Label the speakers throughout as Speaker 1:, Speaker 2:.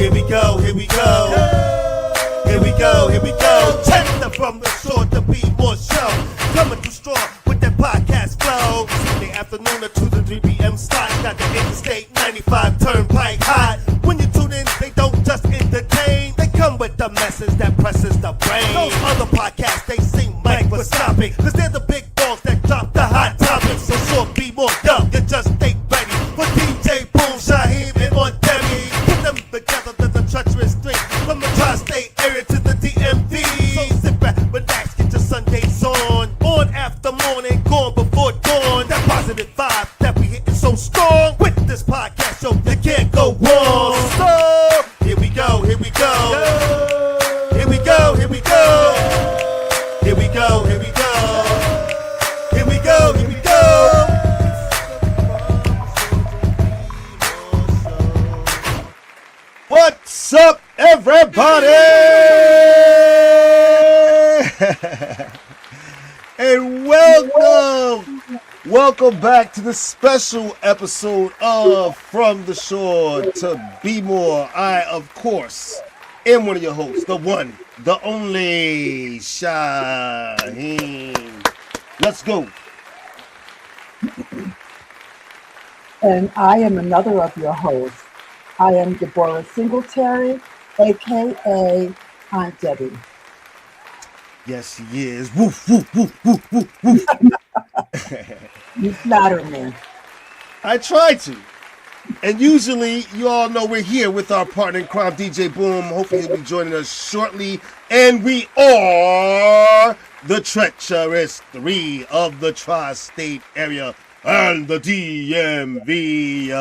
Speaker 1: Here we go, here we go. Here we go, here we go. Check the From the Shore to Be More show. Coming through strong with that podcast flow. Sunday afternoon at 2 to 3 p.m. slot. Got the Interstate 95 Turnpike hot. When you tune in, they don't just entertain. They come with the message that presses the brain. Those other podcasts, they seem microscopic. Cause they're the big dogs that drop the hot topics. So sure, be more dumb. You just stay ready for DJ Boom, Shaheem, and on Demi. Put them together, there's a treacherous string. From the tri-state area to the DMV. So sit back, relax, get your Sundays on. On after morning, gone before dawn. That positive vibe that we hitting so strong. With this podcast show, you can't go wrong. So, here we go, here we go. Here we go, here we go. Here we go, here we go. Here we go, here we go. What's up, everybody? And welcome back to the special episode of From the Shore to Be More. I, of course, am one of your hosts, the one, the only Shaheem. Let's go.
Speaker 2: And I am another of your hosts. I am Deborah Singletary, a.k.a. Aunt Debbie.
Speaker 1: Yes, he is. Woof, woof, woof, woof, woof, woof.
Speaker 2: You flatter me.
Speaker 1: I try to. And usually, you all know we're here with our partner in crime, DJ Boom. Hopefully, he'll be joining us shortly. And we are the treacherous three of the tri-state area and the DMV.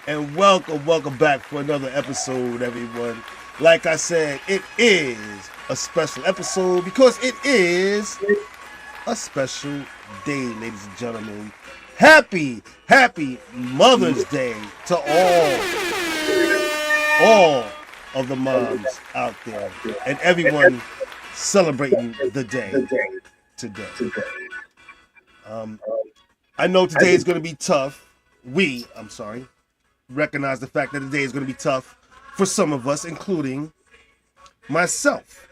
Speaker 1: And welcome back for another episode, everyone. Like I said, it is a special episode because it is a special day, ladies and gentlemen. Happy Mother's Day to all of the moms out there and everyone celebrating the day today. I know today is going to be tough. Recognize the fact that today is going to be tough for some of us, including myself,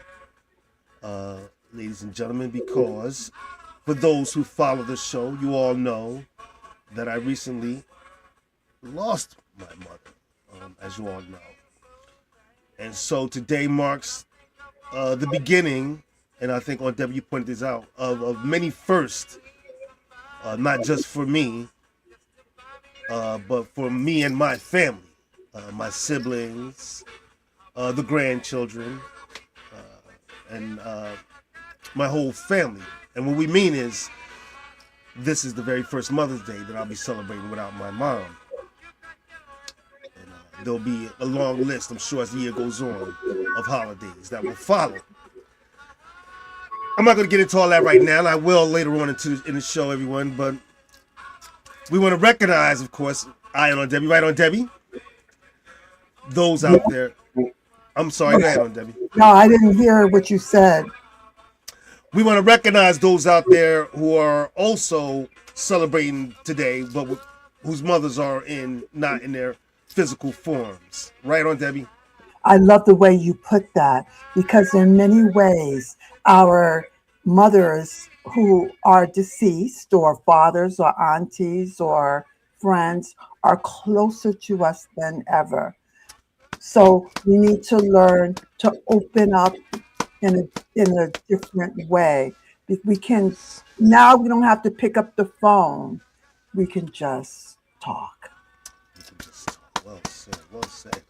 Speaker 1: ladies and gentlemen, because for those who follow the show, you all know that I recently lost my mother, as you all know. And so today marks the beginning, and I think on W you pointed this out, of many firsts, not just for me, but for me and my family, my siblings, the grandchildren, and my whole family. And what we mean is, this is the very first Mother's Day that I'll be celebrating without my mom. And there'll be a long list, I'm sure, as the year goes on, of holidays that will follow. I'm not going to get into all that right now, and I will later on in the show, everyone, but we want to recognize, of course, Ian on Debbie, right on Debbie? Those out there. I'm sorry, go ahead on Debbie.
Speaker 2: No, I didn't hear what you said.
Speaker 1: We want to recognize those out there who are also celebrating today, but whose mothers are not in their physical forms. Right on Debbie?
Speaker 2: I love the way you put that, because in many ways, our mothers who are deceased, or fathers or aunties or friends, are closer to us than ever. So we need to learn to open up in a different way. We don't have to pick up the phone. We can just talk.
Speaker 1: Well said.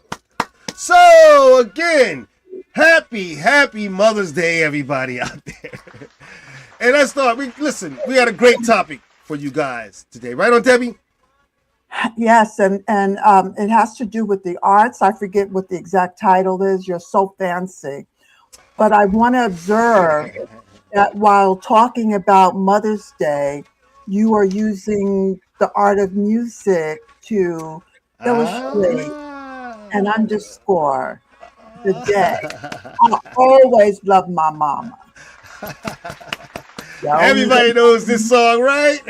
Speaker 1: So again, happy Mother's Day, everybody out there. And let's start. We got a great topic for you guys today, right on Debbie?
Speaker 2: Yes, and it has to do with the arts. I forget what the exact title is. You're so fancy. But I want to observe that while talking about Mother's Day, you are using the art of music to illustrate and underscore the day. I always love my mama.
Speaker 1: Everybody knows this song, right?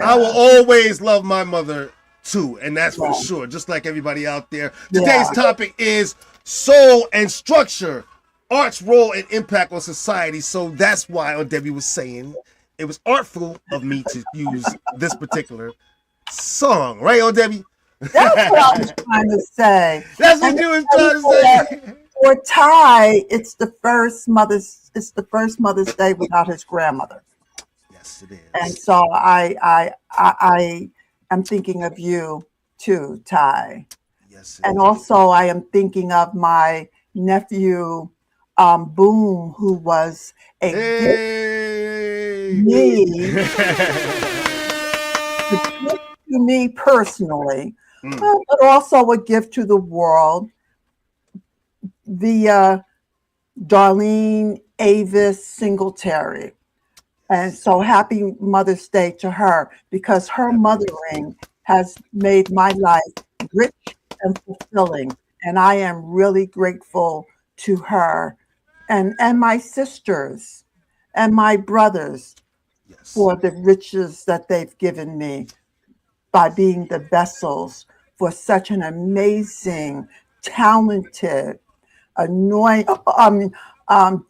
Speaker 1: I will
Speaker 2: Yeah.
Speaker 1: always love my mother too, and that's for
Speaker 2: Yeah.
Speaker 1: sure. Just like everybody out there.
Speaker 2: Yeah.
Speaker 1: Today's topic is soul and structure, art's role and impact on society. So that's why Aunt Debbie was saying it was artful of me to use this particular song, right, Aunt Debbie?
Speaker 2: That's what I was trying to say.
Speaker 1: That's what
Speaker 2: And
Speaker 1: you was trying to
Speaker 2: for,
Speaker 1: say.
Speaker 2: for Ty, it's the first Mother's Day without his grandmother.
Speaker 1: Yes, it
Speaker 2: And
Speaker 1: is.
Speaker 2: so I am thinking of you too, Ty.
Speaker 1: Yes,
Speaker 2: And
Speaker 1: indeed.
Speaker 2: also I am thinking of my nephew, Boom, who was a gift
Speaker 1: Hey.
Speaker 2: to me, a gift to me personally,
Speaker 1: Mm,
Speaker 2: but also a gift to the world via Darlene Avis Singletary. And
Speaker 1: yes,
Speaker 2: so happy Mother's Day to her because her
Speaker 1: happy Mother's Day.
Speaker 2: mothering has made my life rich and fulfilling. And I am really grateful to her and my sisters and my brothers
Speaker 1: Yes.
Speaker 2: for the riches that they've given me by being the vessels for such an amazing, talented, annoying,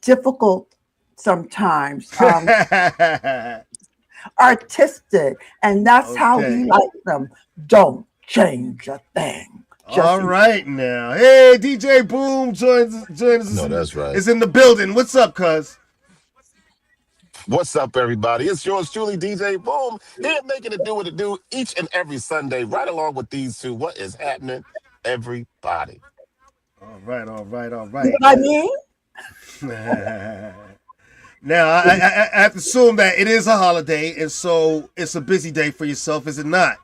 Speaker 2: difficult sometimes, artistic, and that's how we
Speaker 1: Okay.
Speaker 2: like them. Don't change a thing.
Speaker 1: All
Speaker 2: Just
Speaker 1: right now. Hey, DJ Boom joins us
Speaker 3: No, that's right.
Speaker 1: is in the building. What's up, cuz?
Speaker 3: What's up, everybody? It's yours truly, DJ Boom, here making it do what it do each and every Sunday, right along with these two. What is happening, everybody?
Speaker 1: All right, all right, all
Speaker 2: see
Speaker 1: right.
Speaker 2: what I mean?
Speaker 1: Now, I have to assume that it is a holiday, and so it's a busy day for yourself, is it not?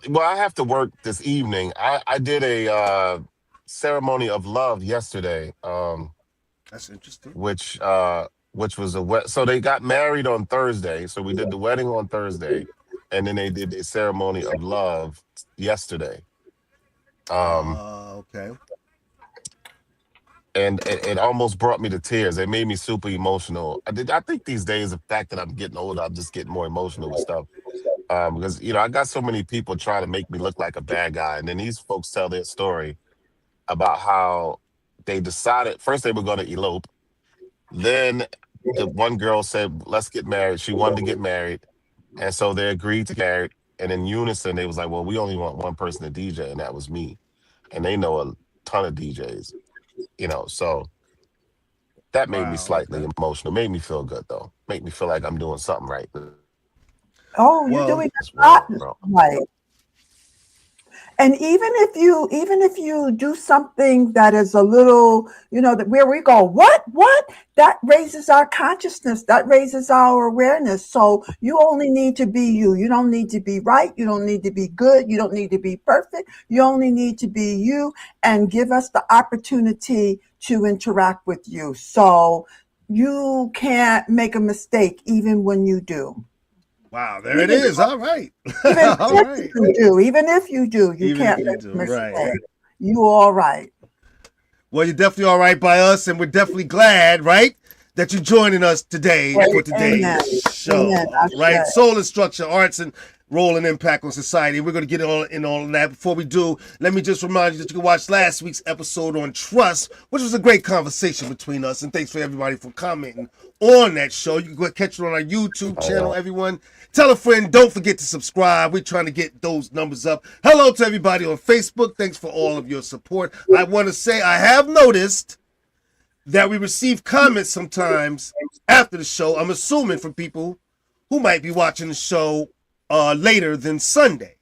Speaker 3: Well, I have to work this evening. I did a ceremony of love yesterday,
Speaker 1: That's interesting.
Speaker 3: which which was so they got married on Thursday. So we did the wedding on Thursday, and then they did a ceremony of love yesterday. Um,
Speaker 1: Okay.
Speaker 3: and it almost brought me to tears. It made me super emotional. I think these days, the fact that I'm getting older, I'm just getting more emotional with stuff. Because I got so many people trying to make me look like a bad guy, and then these folks tell their story about how they decided first they were going to elope. Then the one girl said, "Let's get married." She wanted to get married, and so they agreed to get married. And in unison, they was like, "Well, we only want one person to DJ, and that was me." And they know a ton of DJs. So that made me
Speaker 1: Wow,
Speaker 3: slightly
Speaker 1: okay.
Speaker 3: emotional. Made me feel good though. Make me feel like I'm doing something right in
Speaker 2: Oh, you're
Speaker 1: Well,
Speaker 2: doing
Speaker 3: this
Speaker 2: a lot
Speaker 3: world, bro.
Speaker 2: right. And even if you do something that is a little, that where we go, what, that raises our consciousness, that raises our awareness. So you only need to be you. You don't need to be right. You don't need to be good. You don't need to be perfect. You only need to be you and give us the opportunity to interact with you. So you can't make a mistake even when you do.
Speaker 1: wow, there it
Speaker 2: Even
Speaker 1: is. All right.
Speaker 2: even
Speaker 1: All
Speaker 2: if
Speaker 1: right.
Speaker 2: you do, even if you do, you
Speaker 1: Even if
Speaker 2: can't
Speaker 1: you
Speaker 2: make a
Speaker 1: do, right.
Speaker 2: mistake. You all right.
Speaker 1: Well, you're definitely all right by us, and we're definitely glad, right, that you're joining us today for
Speaker 2: Right.
Speaker 1: today's
Speaker 2: Amen.
Speaker 1: show.
Speaker 2: Amen.
Speaker 1: All
Speaker 2: I
Speaker 1: right,
Speaker 2: said.
Speaker 1: soul and structure, arts and role and impact on society. We're going to get all of that. Before we do, let me just remind you that you can watch last week's episode on trust, which was a great conversation between us. And thanks for everybody for commenting on that show. You can go catch it on our YouTube channel, everyone. Tell a friend. Don't forget to subscribe. We're trying to get those numbers up. Hello to everybody on Facebook. Thanks for all of your support. I want to say I have noticed that we receive comments sometimes after the show. I'm assuming from people who might be watching the show later than Sunday.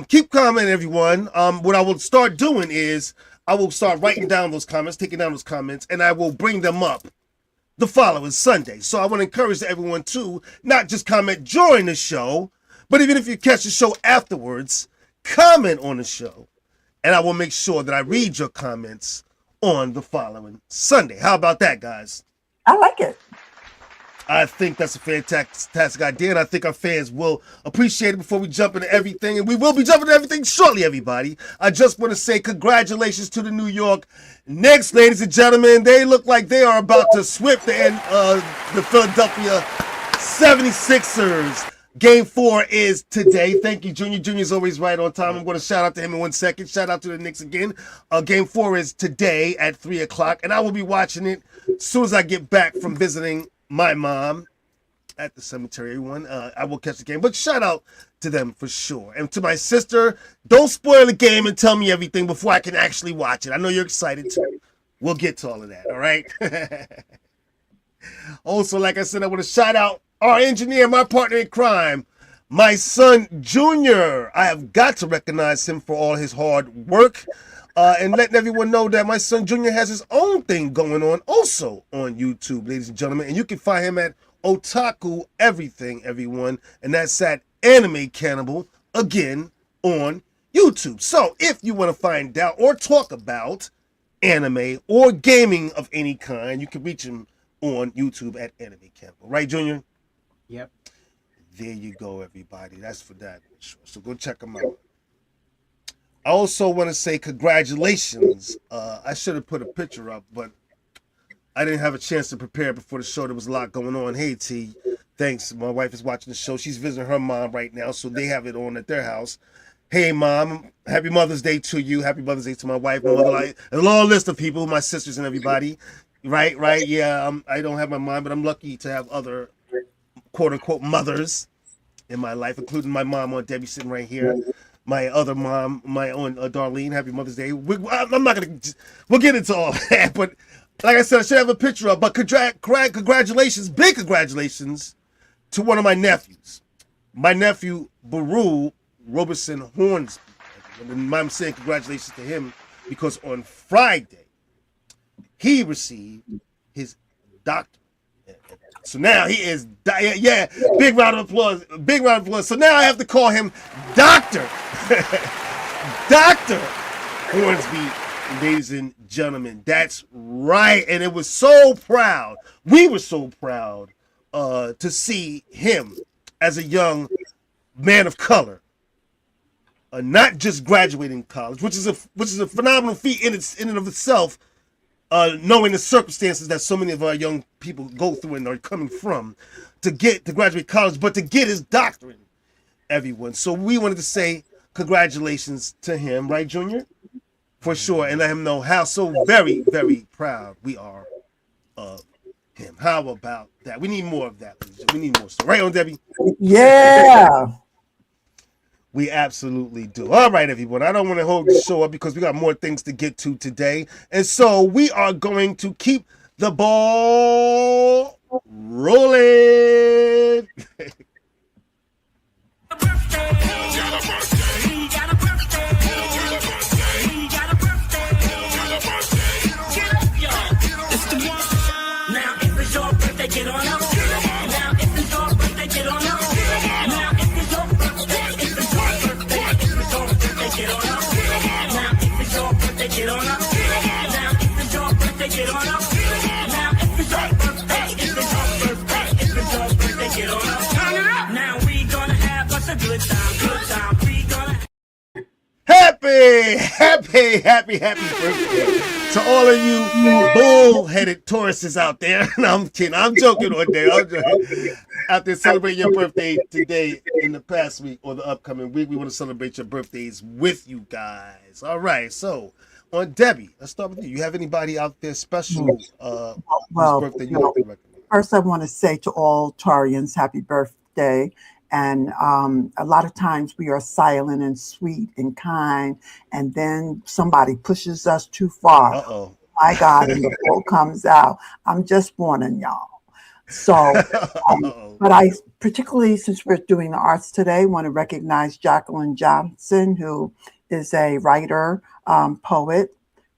Speaker 1: Keep commenting, everyone. What I will start doing is I will start writing down those comments, taking down those comments, and I will bring them up the following Sunday. So I want to encourage everyone to not just comment during the show, but even if you catch the show afterwards, comment on the show. And I will make sure that I read your comments on the following Sunday. How about that, guys?
Speaker 2: I like it.
Speaker 1: I think that's a fantastic idea, and I think our fans will appreciate it before we jump into everything. And we will be jumping into everything shortly, everybody. I just want to say congratulations to the New York Knicks, ladies and gentlemen. They look like they are about to sweep the Philadelphia 76ers. Game 4 is today. Thank you, Junior. Junior's always right on time. I'm going to shout out to him in 1 second. Shout out to the Knicks again. Game 4 is today at 3 o'clock, and I will be watching it as soon as I get back from visiting my mom at the cemetery. Everyone, I will catch the game, but shout out to them for sure. And to my sister, don't spoil the game and tell me everything before I can actually watch it. I know you're excited too. We'll get to all of that, all right? Also, like I said, I want to shout out our engineer, my partner in crime, my son, Junior. I have got to recognize him for all his hard work and letting everyone know that my son, Junior, has his own thing going on also on YouTube, ladies and gentlemen. And you can find him at Otaku Everything, everyone. And that's at Anime Cannibal, again, on YouTube. So if you want to find out or talk about anime or gaming of any kind, you can reach him on YouTube at Anime Cannibal. Right, Junior?
Speaker 4: Yep.
Speaker 1: There you go, everybody. That's for that. So go check them out. I also want to say congratulations. I should have put a picture up, but I didn't have a chance to prepare before the show. There was a lot going on. Hey, T, thanks. My wife is watching the show. She's visiting her mom right now, so they have it on at their house. Hey, Mom, happy Mother's Day to you. Happy Mother's Day to my wife, my mother, a long list of people, my sisters and everybody. Right. Yeah, I don't have my mom, but I'm lucky to have other quote-unquote mothers in my life, including my mom, Aunt Debbie, sitting right here. My other mom, my own Darlene. Happy Mother's Day. I'm not going to... We'll get into all that, but like I said, I should have a picture up. But congratulations, big congratulations to one of my nephews. My nephew, Baru Robertson Hornsby. And I'm saying congratulations to him because on Friday, he received his doctorate. So now he is, yeah, big round of applause, big round of applause. So now I have to call him Dr. Dr. Hornsby, ladies and gentlemen. That's right. And it was so proud. We were so proud to see him as a young man of color, not just graduating college, which is a phenomenal feat in and of itself. Knowing the circumstances that so many of our young people go through and are coming from to graduate college, but to get his doctorate, everyone. So we wanted to say congratulations to him, right, Junior? For sure, and let him know how so very, very proud we are of him. How about that? We need more of that. We need more. So, right on, Debbie?
Speaker 2: Yeah.
Speaker 1: We absolutely do. All right, everyone. I don't want to hold the show up because we got more things to get to today. And so we are going to keep the ball rolling. Happy birthday to all of you bull-headed Tauruses out there. No, I'm kidding. I'm joking one day. Out there celebrating your birthday today, in the past week, or the upcoming week. We want to celebrate your birthdays with you guys. All right. So, on Debbie, let's start with you. You have anybody out there special whose birthday you like to recognize?
Speaker 2: First, I want to say to all Taurians, happy birthday. And a lot of times we are silent and sweet and kind, and then somebody pushes us too far.
Speaker 1: Uh-oh.
Speaker 2: My God, and the bull comes out. I'm just warning y'all. So, but I particularly, since we're doing the arts today, want to recognize Jacqueline Johnson, who is a writer, poet,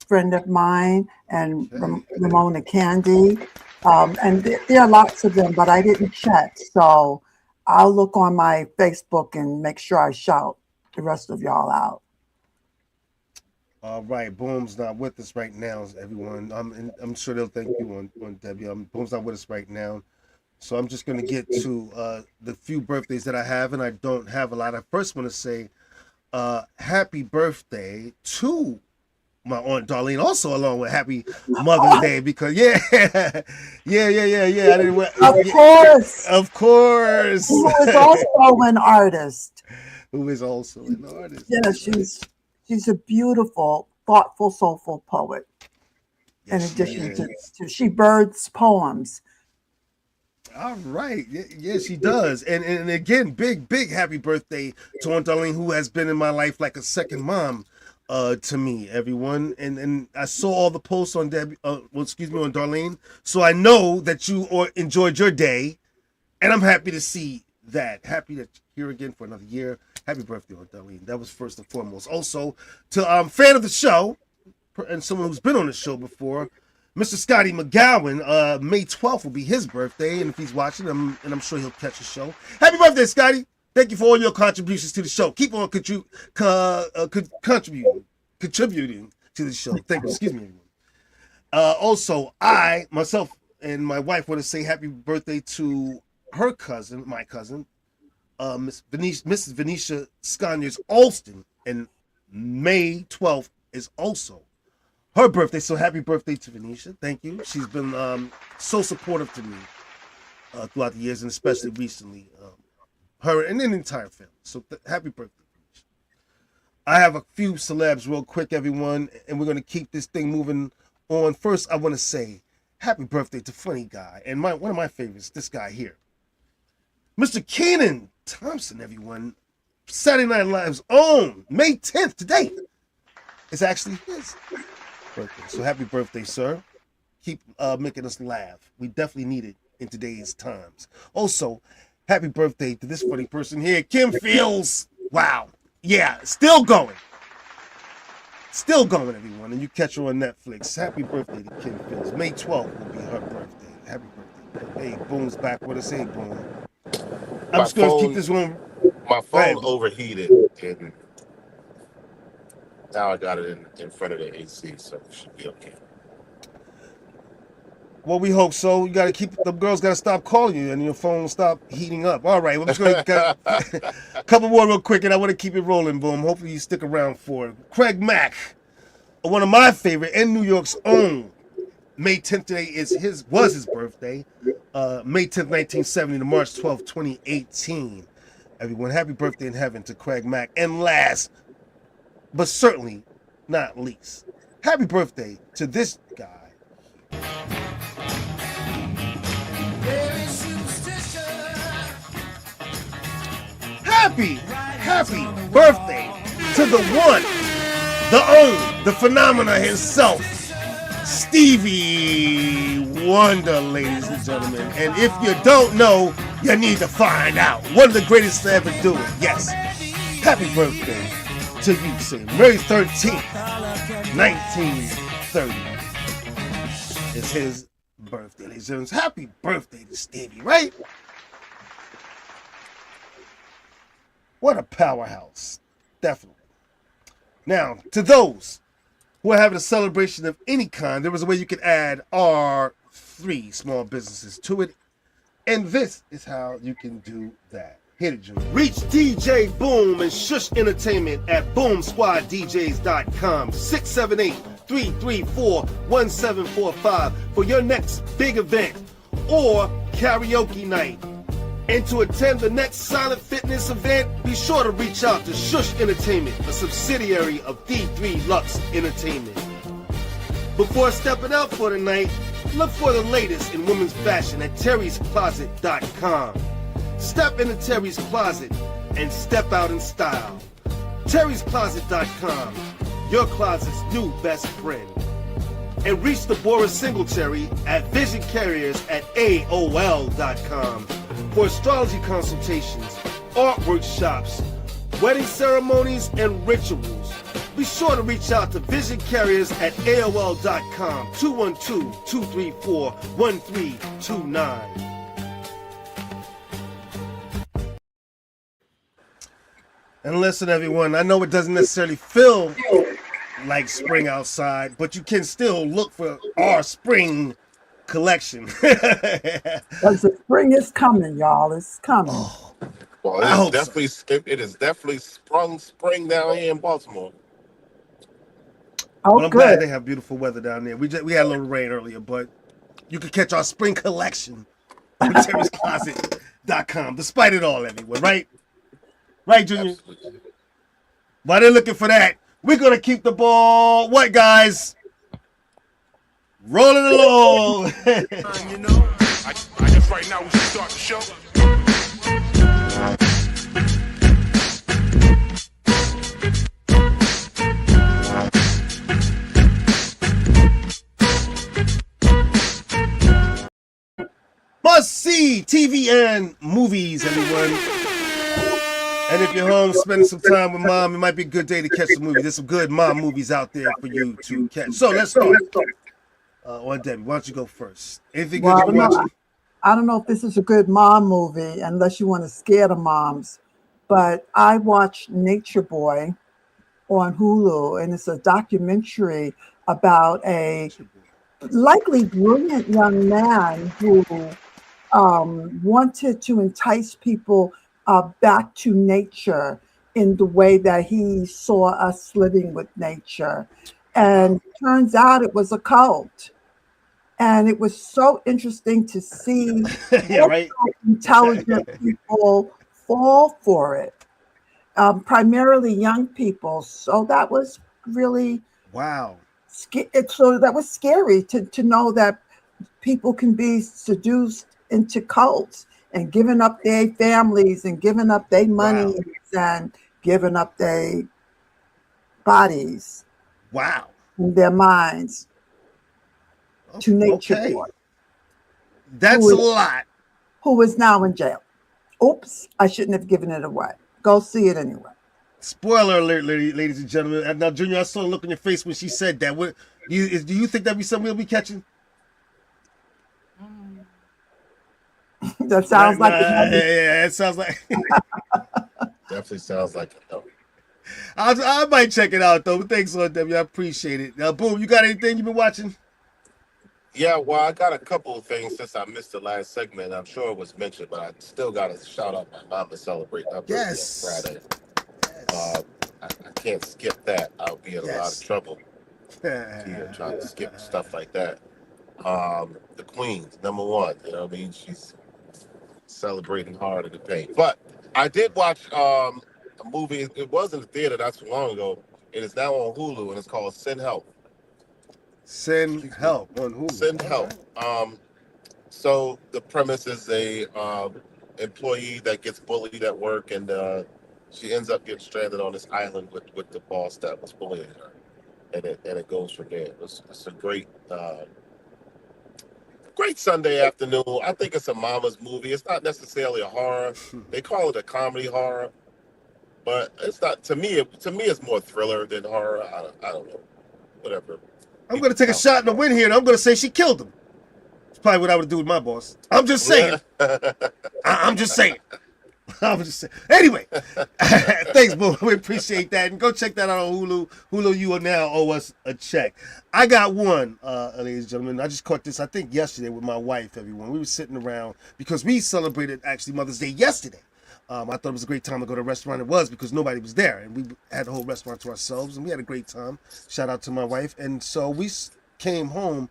Speaker 2: friend of mine, and Ramona Candy. And there are lots of them, but I didn't check. So I'll look on my Facebook and make sure I shout the rest of y'all out.
Speaker 1: All right, Boom's not with us right now, everyone. I'm sure they'll thank you on Debbie. Boom's not with us right now. So I'm just going to get to the few birthdays that I have, and I don't have a lot. I first want to say happy birthday to my Aunt Darlene also along with Happy Mother's Day because yeah. I didn't,
Speaker 2: Of
Speaker 1: yeah,
Speaker 2: course,
Speaker 1: of course.
Speaker 2: who is also an artist.
Speaker 1: Who is also an artist.
Speaker 2: Yeah,
Speaker 1: That's right.
Speaker 2: she's a beautiful, thoughtful, soulful poet. In
Speaker 1: Yes, she
Speaker 2: addition
Speaker 1: is.
Speaker 2: to she births poems.
Speaker 1: All right. Yeah, she does. And again, big happy birthday to Aunt Darlene, who has been in my life like a second mom to me, everyone. And I saw all the posts on Debbie, on Darlene. So I know that you enjoyed your day. And I'm happy to see that. Happy that you're here again for another year. Happy birthday, Aunt Darlene. That was first and foremost. Also, to fan of the show and someone who's been on the show before, Mr. Scotty McGowan, May 12th will be his birthday, and if he's watching, and I'm sure he'll catch the show. Happy birthday, Scotty! Thank you for all your contributions to the show. Keep on contributing to the show. Thank you. Excuse me, everyone. Also, I, myself, and my wife want to say happy birthday to her cousin, my cousin, Mrs. Venetia Sconyers Alston, and May 12th is also her birthday. So happy birthday to Venetia. Thank you. She's been so supportive to me throughout the years, and especially recently. Her and the entire family. So happy birthday, Venetia. I have a few celebs real quick, everyone, and we're going to keep this thing moving on. First, I want to say happy birthday to Funny Guy and one of my favorites, this guy here. Mr. Kenan Thompson, everyone. Saturday Night Live's own May 10th today. It's actually his birthday. So happy birthday, sir. Keep making us laugh. We definitely need it in today's times. Also, happy birthday to this funny person here, Kim Fields. Wow. Yeah, still going. Still going, everyone. And you catch her on Netflix. Happy birthday to Kim Fields. May 12th will be her birthday. Happy birthday. Hey, Boom's back with us. Hey, Boom. I'm just going to keep this one.
Speaker 3: My phone
Speaker 1: ahead.
Speaker 3: overheated, and now I got it in front of the AC, so it should be okay.
Speaker 1: Well, we hope so. You got to keep the girls got to stop calling you, and your phone stop heating up. All right, I'm just going to a couple more real quick, and I want to keep it rolling. Boom. Hopefully, you stick around for it. Craig Mack, one of my favorite, and New York's own. May 10th today was his birthday. May 10th, 1970 to March 12th, 2018. Everyone, happy birthday in heaven to Craig Mack. And last, but certainly not least, happy birthday to this guy. Happy birthday to the one, the only, the phenomena himself, Stevie Wonder, ladies and gentlemen. And if you don't know, you need to find out. One of the greatest to ever do it. Yes. Happy birthday to you, sir. May 13th, 1930 is his birthday, ladies and gentlemen. Happy birthday to Stevie, right? What a powerhouse. Definitely. Now, to those who are having a celebration of any kind, there was a way you could add our 3 small businesses to it. And this is how you can do that. Hit it, Jimmy. Reach DJ Boom and Shush Entertainment at boomsquaddjs.com. 678-334-1745 for your next big event or karaoke night. And to attend the next Silent Fitness event, be sure to reach out to Shush Entertainment, a subsidiary of D3 Lux Entertainment. Before stepping out for the night, look for the latest in women's fashion at terryscloset.com. Step into Terry's Closet and step out in style. terryscloset.com, your closet's new best friend. And reach the Boris Singletary at visioncarriers@aol.com for astrology consultations, art workshops, wedding ceremonies, and rituals. Be sure to reach out to Vision Carriers at AOL.com, 212-234-1329. And listen, everyone, I know it doesn't necessarily feel like spring outside, but you can still look for our spring collection.
Speaker 2: Because the spring is coming, y'all. It's coming.
Speaker 1: Oh,
Speaker 3: Well, it is definitely sprung spring down here in Baltimore.
Speaker 2: Oh,
Speaker 1: But I'm glad
Speaker 2: good.
Speaker 1: they have beautiful weather down there. We had a little rain earlier, but you can catch our spring collection on terracecloset.com. Despite it all, everyone, right? Right, Junior?
Speaker 3: Absolutely.
Speaker 1: While they're looking for that, we're gonna keep the ball. What, guys? Rolling along.
Speaker 4: You know, I guess right now we should start the show.
Speaker 1: Must see TV and movies, everyone. And if you're home spending some time with mom, it might be a good day to catch some movies. There's some good mom movies out there for you to catch. So let's start. On Debbie, why don't you go first? Anything good
Speaker 2: Well,
Speaker 1: you've been watching?
Speaker 2: I don't know if this is a good mom movie unless you want to scare the moms, but I watched Nature Boy on Hulu, and it's a documentary about a likely brilliant young man who wanted to entice people back to nature in the way that he saw us living with nature. And turns out it was a cult. And it was so interesting to see
Speaker 1: Yeah, right.
Speaker 2: intelligent people fall for it, primarily young people. So that was really
Speaker 1: Wow.
Speaker 2: so that was scary to know that people can be seduced into cults and giving up their families and giving up their money and giving up their bodies
Speaker 1: Wow.
Speaker 2: and their minds to Nature
Speaker 1: Okay.
Speaker 2: Boy,
Speaker 1: That's a lot.
Speaker 2: who is now in jail. Oops, I shouldn't have given it away. Go see it anyway.
Speaker 1: Spoiler alert, ladies and gentlemen. And now, Junior, I saw a look on your face when she said that. What do you think that'd be something we'll be catching?
Speaker 2: That sounds like
Speaker 1: yeah, it sounds like.
Speaker 3: Definitely sounds like a no.
Speaker 1: I might check it out though. Thanks, on Debbie. I appreciate it. Now, Boom, you got anything you've been watching?
Speaker 3: Yeah, well, I got a couple of things since I missed the last segment. I'm sure it was mentioned, but I still got to shout out my mom to celebrate her birthday on Friday.
Speaker 1: Yes.
Speaker 3: I can't skip that. I'll be in a lot of trouble here trying to skip stuff like that. The Queen's #1. You know what I mean? She's celebrating hard in the paint. But I did watch a movie. It was in the theater not too long ago. It is now on Hulu, and it's called Send Help.
Speaker 1: Send Help on Hulu.
Speaker 3: Send Help. So the premise is a employee that gets bullied at work, and she ends up getting stranded on this island with the boss that was bullying her, and it goes from there. It's a great Sunday afternoon. I think it's a mama's movie. It's not necessarily a horror. They call it a comedy horror, but it's not. To me, it's more thriller than horror. I don't know. Whatever.
Speaker 1: I'm going to take a shot in the wind here, and I'm going to say she killed him. It's probably what I would do with my boss. I'm just saying. I'm just saying. I'm just saying. Anyway, thanks, Boo. We appreciate that. And go check that out on Hulu. Hulu, you will now owe us a check. I got one, ladies and gentlemen. I just caught this, I think, yesterday with my wife, everyone. We were sitting around because we celebrated, actually, Mother's Day yesterday. I thought it was a great time to go to a restaurant. It was because nobody was there, and we had the whole restaurant to ourselves, and we had a great time. Shout out to my wife. And so we came home,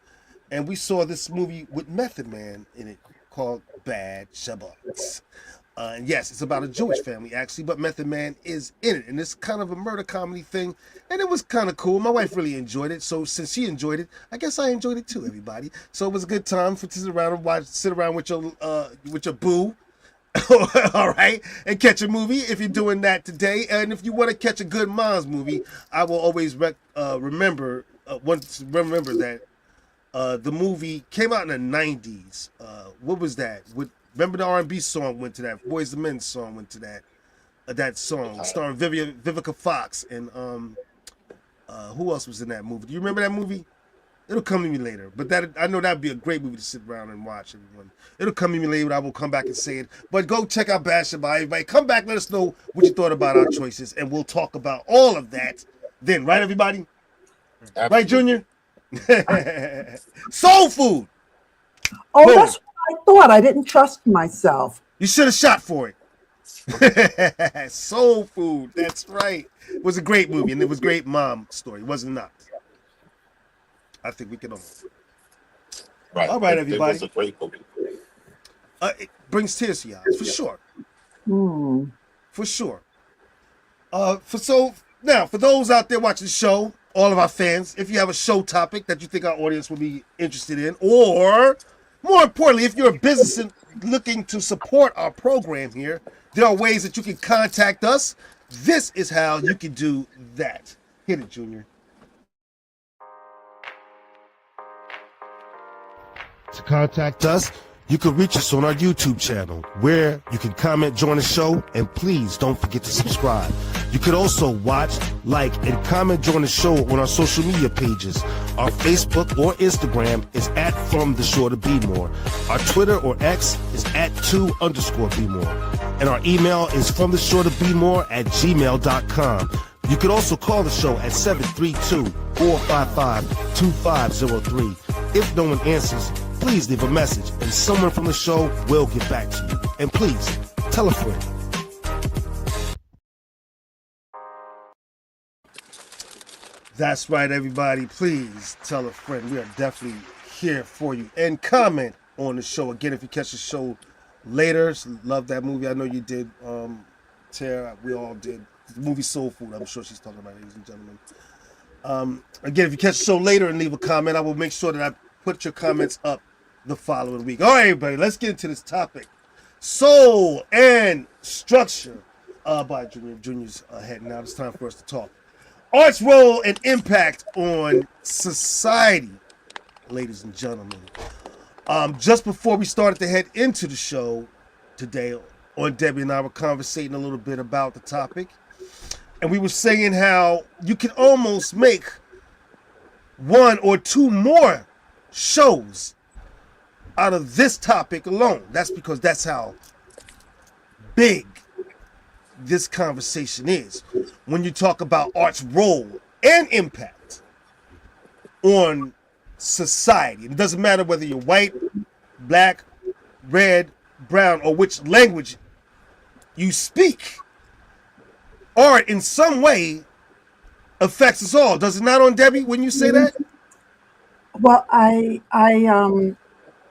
Speaker 1: and we saw this movie with Method Man in it called Bad Shabbat. And yes, it's about a Jewish family, actually, but Method Man is in it. And it's kind of a murder comedy thing, and it was kind of cool. My wife really enjoyed it, so since she enjoyed it, I guess I enjoyed it too, everybody. So it was a good time to sit around with your boo. All right, and catch a movie if you're doing that today. And if you want to catch a good mom's movie, I will always remember that the movie came out in the 90s. What was that? Remember the R&B song went to that. Boys II Men song went to that song, starring Vivica Fox and who else was in that movie? Do you remember that movie? It'll come to me later, but I know that'd be a great movie to sit around and watch, everyone. It'll come to me later, but I will come back and say it. But go check out Bad Shabbat, everybody. Come back, let us know what you thought about our choices, and we'll talk about all of that then, right, everybody? Absolutely. Right, Junior? Soul food!
Speaker 2: Oh, boom. That's what I thought. I didn't trust myself.
Speaker 1: You should have shot for it. Soul food, that's right. It was a great movie, and it was a great mom story, was it not? I think we can all.
Speaker 3: Right.
Speaker 1: All right,
Speaker 3: It
Speaker 1: everybody.
Speaker 3: was a great movie.
Speaker 1: It brings tears to your eyes, for sure. For sure. For those out there watching the show, all of our fans, if you have a show topic that you think our audience will be interested in, or more importantly, if you're a business looking to support our program here, there are ways that you can contact us. This is how you can do that. Hit it, Junior. To contact us, you can reach us on our YouTube channel, where you can comment, join the show, and please don't forget to subscribe. You could also watch, like, and comment, join the show on our social media pages. Our Facebook or Instagram is at From the Shore to Be More. Our Twitter or X is at 2_Be More. And our email is fromtheshore@gmail.com. You could also call the show at 732-455-2503. If no one answers, please leave a message and someone from the show will get back to you. And please, tell a friend. That's right, everybody. Please tell a friend. We are definitely here for you. And comment on the show. Again, if you catch the show later, love that movie. I know you did, Tara. We all did. The movie Soul Food. I'm sure she's talking about, ladies and gentlemen. Again, if you catch the show later and leave a comment, I will make sure that I put your comments up the following week. All right, everybody, let's get into this topic. Soul and structure. By Junior's head. Now it's time for us to talk. Art's role and impact on society, ladies and gentlemen. Just before we started to head into the show today, Debbie and I were conversating a little bit about the topic. And we were saying how you can almost make one or two more shows out of this topic alone. That's because that's how big this conversation is. When you talk about art's role and impact on society. It doesn't matter whether you're white, black, red, brown, or which language you speak. Art in some way affects us all. Does it not, on Debbie, when you say that?
Speaker 2: Well, I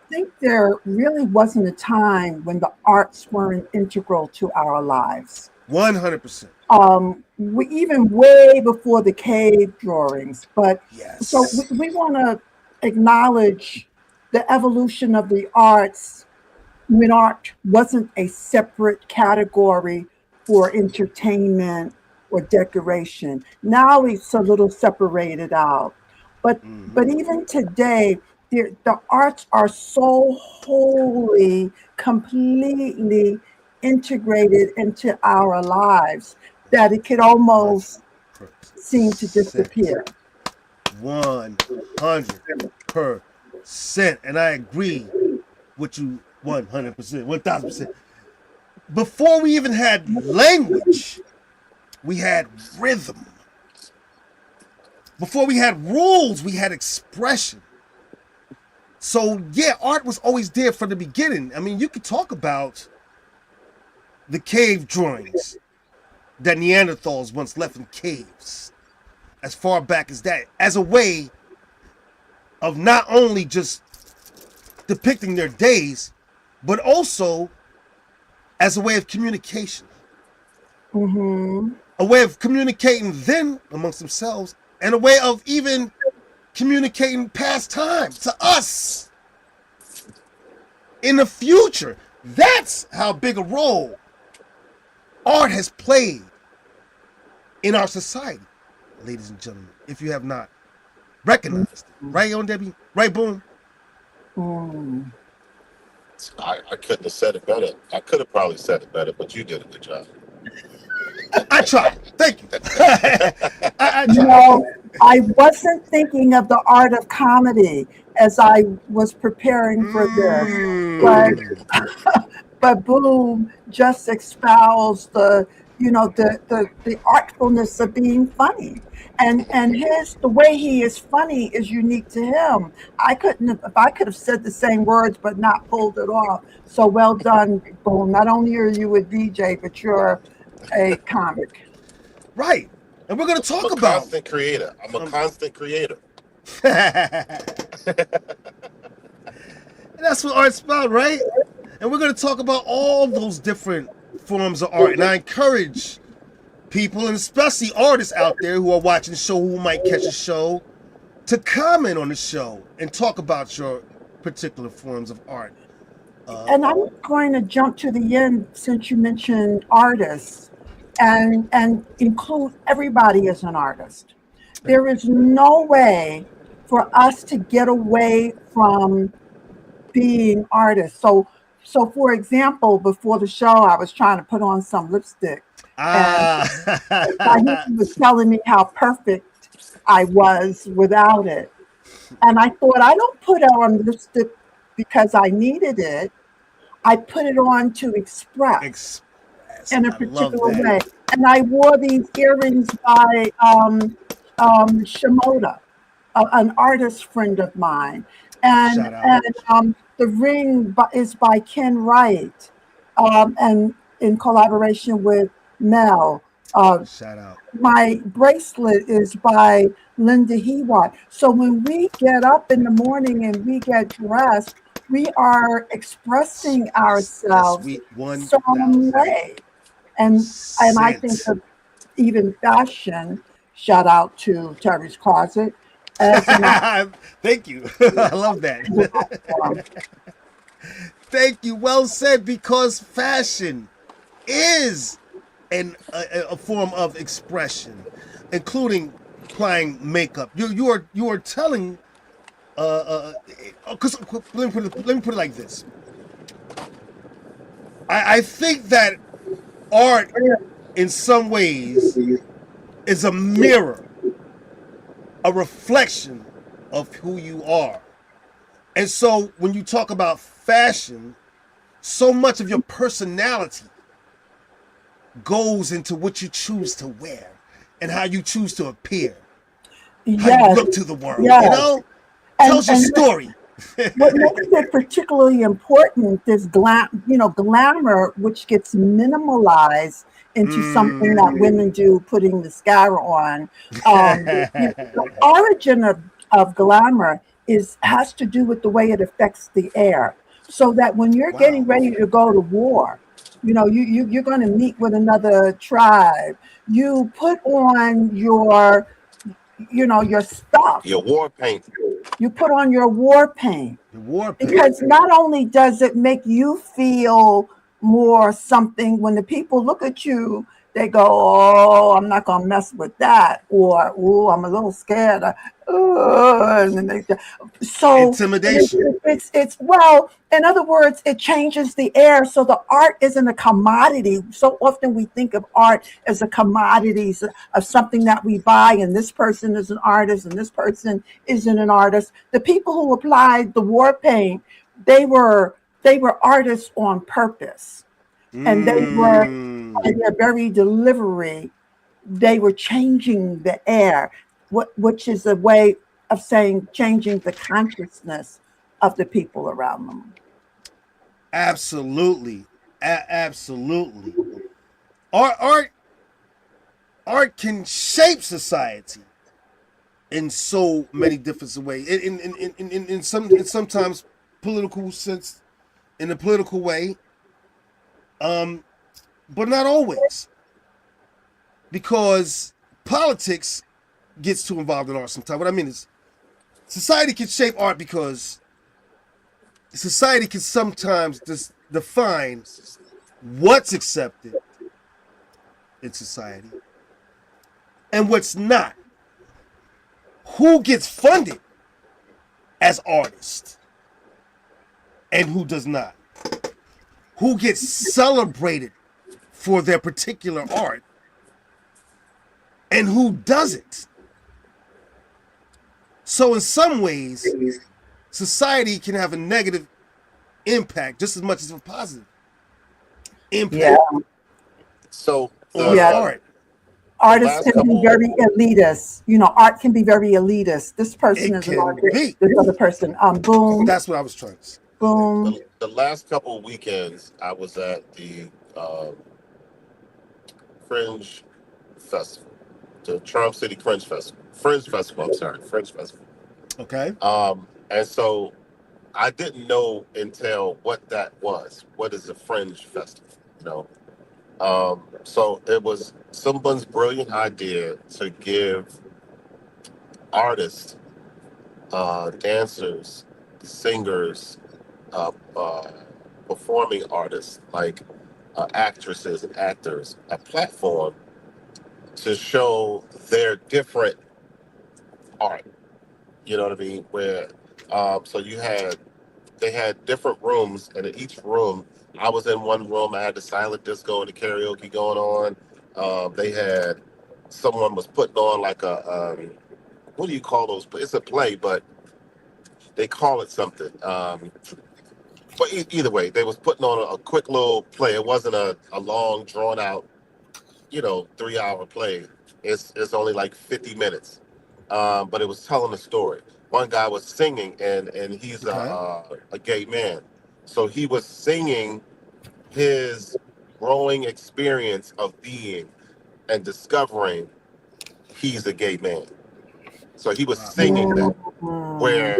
Speaker 2: think there really wasn't a time when the arts weren't integral to our lives.
Speaker 1: 100%.
Speaker 2: We even way before the cave drawings. But
Speaker 1: yes.
Speaker 2: So we want to acknowledge the evolution of the arts when art wasn't a separate category for entertainment or decoration. Now it's a little separated out. But even today, the arts are so wholly, completely integrated into our lives that it could almost seem to disappear.
Speaker 1: 100%. And I agree with you 100%, 1000%. Before we even had language, we had rhythm. Before we had rules, we had expression. So yeah, art was always there from the beginning. I mean, you could talk about the cave drawings that Neanderthals once left in caves, as far back as that, as a way of not only just depicting their days, but also as a way of communication. A way of communicating them amongst themselves, and a way of even communicating past time to us in the future. That's how big a role art has played in our society, ladies and gentlemen, if you have not recognized it. Right, on Debbie? Right, Boom?
Speaker 3: I couldn't have said it better. I could have probably said it better, but you did a good job.
Speaker 1: I tried. Thank you. I tried.
Speaker 2: No, I wasn't thinking of the art of comedy as I was preparing for this, but Boom just espoused the artfulness of being funny, and the way he is funny is unique to him. If I could have said the same words but not pulled it off. So well done, Boom. Not only are you a DJ, but you're a comic.
Speaker 1: Right. And we're going to talk about...
Speaker 3: constant creator. I'm a constant creator.
Speaker 1: And that's what art's about, right? And we're going to talk about all those different forms of art. And I encourage people, and especially artists out there who are watching the show, who might catch the show, to comment on the show and talk about your particular forms of art.
Speaker 2: And I'm going to jump to the end since you mentioned artists and include everybody as an artist. There is no way for us to get away from being artists. So for example, before the show, I was trying to put on some lipstick, and he was telling me how perfect I was without it. And I thought, I don't put on lipstick because I needed it. I put it on to express in a particular way. And I wore these earrings by Shimoda, an artist friend of mine. And the ring is by Ken Wright, and in collaboration with Mel.
Speaker 1: Shout out.
Speaker 2: My bracelet is by Linda Hewat. So when we get up in the morning and we get dressed, we are expressing ourselves some way. And I think of even fashion, shout out to Terry's Closet.
Speaker 1: Thank you. I love that. Thank you. Well said, because fashion is a form of expression, including applying makeup. You are telling. Because let me put it like this. I think that art, in some ways, is a mirror, a reflection of who you are. And so when you talk about fashion, so much of your personality goes into what you choose to wear and how you choose to appear, how you look to the world.
Speaker 2: Yes.
Speaker 1: You know, tells your story.
Speaker 2: What makes it particularly important is glamour, which gets minimalized into something that women do, putting mascara on. The origin of glamour has to do with the way it affects the air. So that when you're getting ready to go to war, you're going to meet with another tribe. You put on your stuff.
Speaker 3: Your war paint.
Speaker 2: You put on your war paint. Because not only does it make you feel more something, when the people look at you, they go, "Oh, I'm not gonna mess with that," or "Oh, I'm a little scared." And then so
Speaker 1: intimidation.
Speaker 2: It's well, in other words, it changes the air. So the art isn't a commodity. So often we think of art as a commodity of something that we buy, and this person is an artist, and this person isn't an artist. The people who applied the war paint, they were artists on purpose. And they were, by their very delivery, they were changing the air, which is a way of saying changing the consciousness of the people around them.
Speaker 1: Absolutely. Absolutely. Art can shape society in so many different ways. In sometimes political sense, in a political way. But not always, because politics gets too involved in art sometimes. What I mean is, society can shape art because society can sometimes just define what's accepted in society and what's not. Who gets funded as artists and who does not. Who gets celebrated for their particular art and who doesn't. So in some ways, society can have a negative impact just as much as a positive impact
Speaker 3: So
Speaker 1: on art.
Speaker 2: Artists can be very elitist. Art can be very elitist. This person is an artist. This other person, boom.
Speaker 1: That's what I was trying to say.
Speaker 2: Boom.
Speaker 3: The last couple of weekends, I was at the Fringe Festival, the Charm City Fringe Festival. I'm sorry, Fringe Festival.
Speaker 1: Okay.
Speaker 3: And so I didn't know until what that was. What is a fringe festival? You know. So it was someone's brilliant idea to give artists, dancers, singers, uh, uh, performing artists like actresses and actors a platform to show their different art. You know what I mean? Where so they had different rooms, and in each room, I was in one room. I had the silent disco and the karaoke going on. They had someone was putting on like a what do you call those? It's a play, but they call it something. But either way, they was putting on a quick little play. It wasn't a long, drawn out, 3 hour play. It's only like 50 minutes, but it was telling a story. One guy was singing, and he's
Speaker 1: Okay.
Speaker 3: a gay man, so he was singing his growing experience of being and discovering he's a gay man. So he was
Speaker 1: Wow.
Speaker 3: singing that,
Speaker 2: Mm.
Speaker 3: where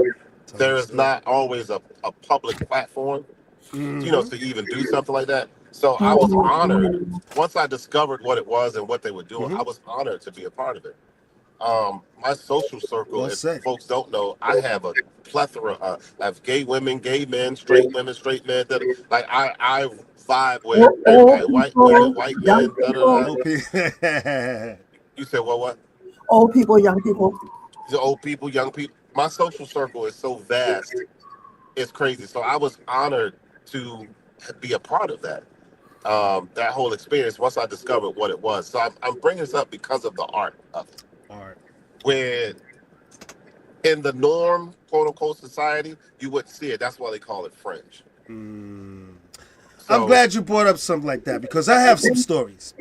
Speaker 1: Tell
Speaker 3: there
Speaker 1: the
Speaker 3: is
Speaker 1: story.
Speaker 3: not always a public platform,
Speaker 1: Mm-hmm.
Speaker 3: to even do something like that. So I was honored.
Speaker 2: Mhm.
Speaker 3: Once I discovered what it was and what they were doing,
Speaker 1: Mm-hmm.
Speaker 3: I was honored to be a part of it. My social circle,
Speaker 1: Well
Speaker 3: if
Speaker 1: said.
Speaker 3: folks don't know, I have a plethora of gay women, gay men, straight women, straight men. Like I vibe with
Speaker 2: Old
Speaker 3: everybody, white women,
Speaker 2: people,
Speaker 3: white
Speaker 2: young
Speaker 3: men. Da da
Speaker 2: people,
Speaker 3: da.
Speaker 1: OP.
Speaker 3: You said what?
Speaker 2: old people, young people.
Speaker 3: The old people, young people. My social circle is so vast, it's crazy. So I was honored to be a part of that whole experience once I discovered what it was. So I'm bringing this up because of the art of it.
Speaker 1: All right.
Speaker 3: Where in the norm, quote unquote, society, you wouldn't see it. That's why they call it fringe.
Speaker 1: Mm. I'm
Speaker 3: So,
Speaker 1: glad you brought up something like that because I have some stories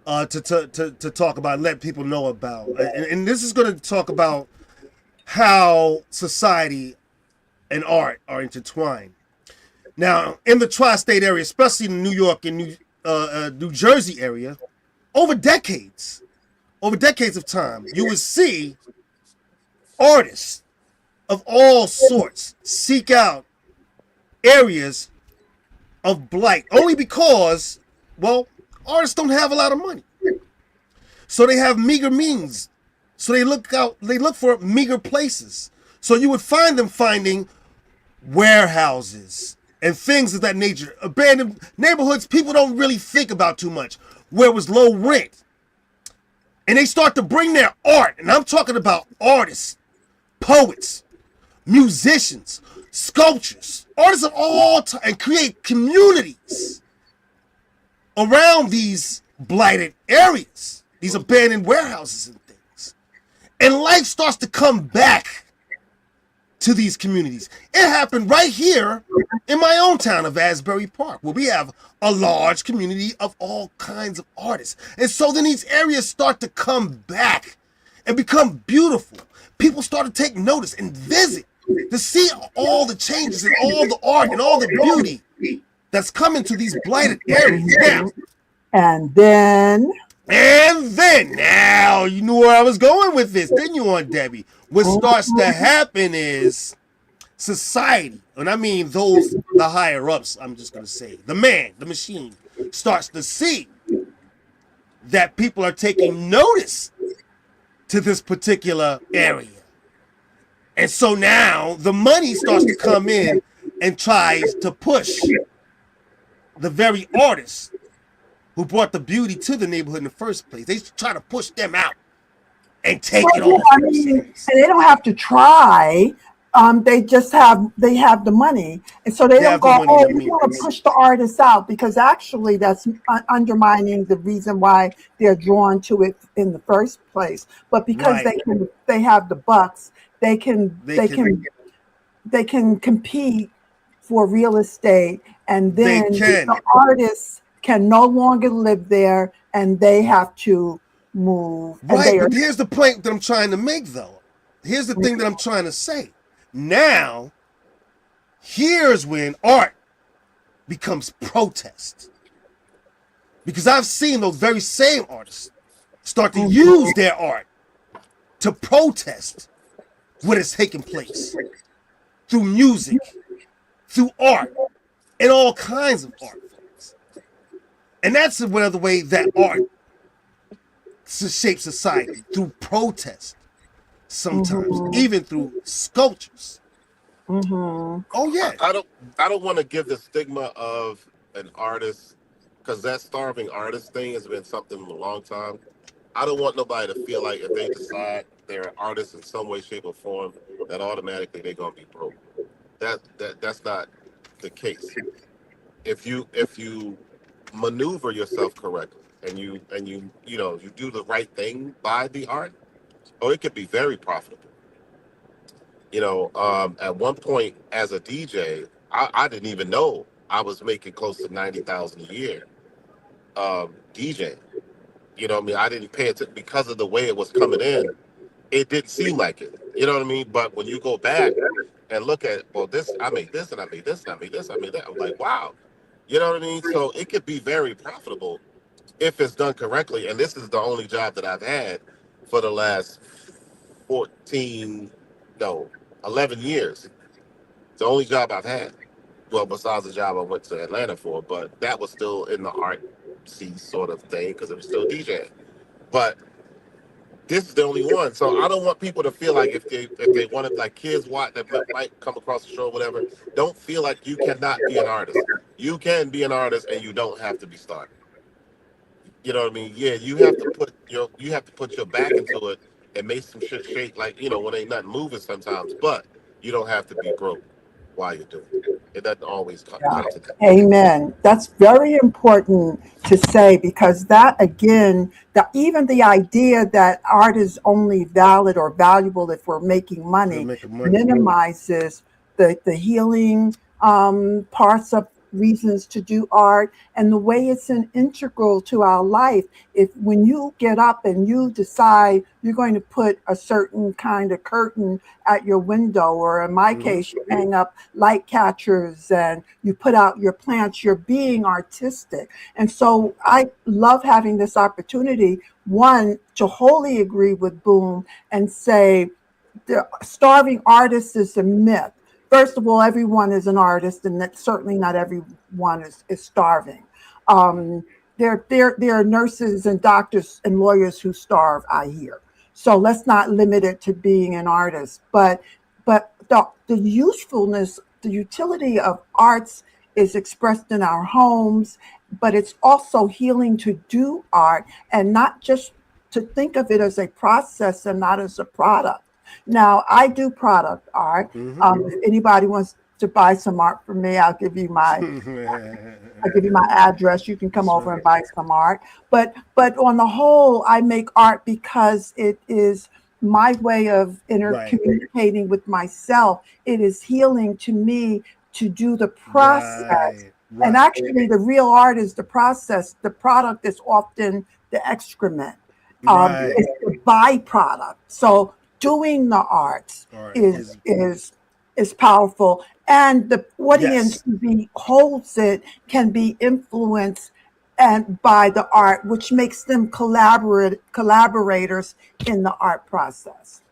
Speaker 1: to talk about, let people know about. And this is going to talk about how society and art are intertwined. Now, in the tri-state area, especially in New York and New Jersey area, over decades, over decades of time, you would see artists of all sorts seek out areas of blight only because, well, artists don't have a lot of money. So they have meager means. So they look for meager places. So you would find them finding warehouses and things of that nature, abandoned neighborhoods people don't really think about too much, where it was low rent. And they start to bring their art, and I'm talking about artists, poets, musicians, sculptors, artists of all time, and create communities around these blighted areas, these abandoned warehouses and things. And life starts to come back to these communities. It happened right here in my own town of Asbury Park, where we have a large community of all kinds of artists. And so then these areas start to come back and become beautiful. People start to take notice and visit to see all the changes and all the art and all the beauty that's coming to these blighted areas. Now,
Speaker 2: And then,
Speaker 1: now you knew where I was going with this, didn't you, Aunt Debbie? What starts to happen is society, and I mean the higher ups, I'm just going to say, the man, the machine, starts to see that people are taking notice to this particular area. And so now the money starts to come in and tries to push the very artists who brought the beauty to the neighborhood in the first place. They try to push them out and take it
Speaker 2: well,
Speaker 1: all
Speaker 2: yeah,
Speaker 1: for
Speaker 2: I mean,
Speaker 1: themselves.
Speaker 2: and they don't have to try. They have the money, and so they
Speaker 1: They
Speaker 2: don't
Speaker 1: have the
Speaker 2: go,
Speaker 1: money and
Speaker 2: oh,
Speaker 1: the
Speaker 2: we want to
Speaker 1: means.
Speaker 2: push the artists out, because actually that's undermining the reason why they're drawn to it in the first place. But because
Speaker 1: Right.
Speaker 2: they have the bucks, they can
Speaker 1: They
Speaker 2: they
Speaker 1: can
Speaker 2: can they can compete for real estate, and
Speaker 1: they
Speaker 2: then
Speaker 1: can.
Speaker 2: the artists can no longer live there, and they have to move, and
Speaker 1: Right,
Speaker 2: they are.
Speaker 1: but here's the point that I'm trying to make though. Here's the thing that I'm trying to say. Now, here's when art becomes protest. Because I've seen those very same artists start to use their art to protest what is taking place through music, through art, and all kinds of art forms. And that's another way that art shapes society through protest, sometimes
Speaker 2: Mm-hmm.
Speaker 1: even through sculptures.
Speaker 2: Mm-hmm.
Speaker 1: Oh yeah,
Speaker 3: I don't want to give the stigma of an artist because that starving artist thing has been something in a long time. I don't want nobody to feel like if they decide they're an artist in some way, shape, or form, that automatically they're gonna be broke. That's not the case. If you maneuver yourself correctly and you do the right thing by the art, oh, it could be very profitable. At one point as a DJ, I didn't even know I was making close to 90,000 a year DJ. What I mean, I didn't pay it because of the way it was coming in. It didn't seem like it. You know what I mean? But when you go back and look at, well, this I made this and I made this and I made this, I made that. I'm like, wow. You know what I mean? So it could be very profitable if it's done correctly. And this is the only job that I've had for the last 14, no, 11 years. It's the only job I've had. Well, besides the job I went to Atlanta for, but that was still in the artsy sort of thing because it was still DJing. But this is the only one. So I don't want people to feel like if they want to, like kids watch that might come across the show or whatever, don't feel like you cannot be an artist. You can be an artist and you don't have to be starving. You know what I mean? Yeah, you have to put your back into it and make some shit shake like, when ain't nothing moving sometimes, but you don't have to be broke while you're doing it. It doesn't always
Speaker 2: Yeah.
Speaker 3: come to that.
Speaker 2: Amen. That's very important to say because that again, even the idea that art is only valid or valuable if we're making
Speaker 1: you're
Speaker 2: money
Speaker 1: making money.
Speaker 2: minimizes the healing parts of reasons to do art and the way it's an integral to our life. If when you get up and you decide you're going to put a certain kind of curtain at your window, or in my
Speaker 1: Mm-hmm.
Speaker 2: case, you hang up light catchers and you put out your plants, you're being artistic. And so I love having this opportunity, one, to wholly agree with Boom and say the starving artist is a myth. First of all, everyone is an artist, and that certainly not everyone is starving. Um, there are nurses and doctors and lawyers who starve, I hear. So let's not limit it to being an artist. But the usefulness, the utility of arts is expressed in our homes, but it's also healing to do art and not just to think of it as a process and not as a product. Now, I do product art.
Speaker 1: Mm-hmm.
Speaker 2: If anybody wants to buy some art from me, I'll give you my address. You can come
Speaker 1: That's
Speaker 2: over and
Speaker 1: right.
Speaker 2: buy some art. But on the whole, I make art because it is my way of
Speaker 1: Right.
Speaker 2: communicating with myself. It is healing to me to do the process.
Speaker 1: Right.
Speaker 2: And
Speaker 1: Right.
Speaker 2: actually, the real art is the process. The product is often the excrement.
Speaker 1: Right.
Speaker 2: It's the byproduct. So doing the arts
Speaker 1: All right.
Speaker 2: is powerful, and the audience
Speaker 1: Yes.
Speaker 2: who holds it can be influenced and by the art, which makes them collaborators in the art process.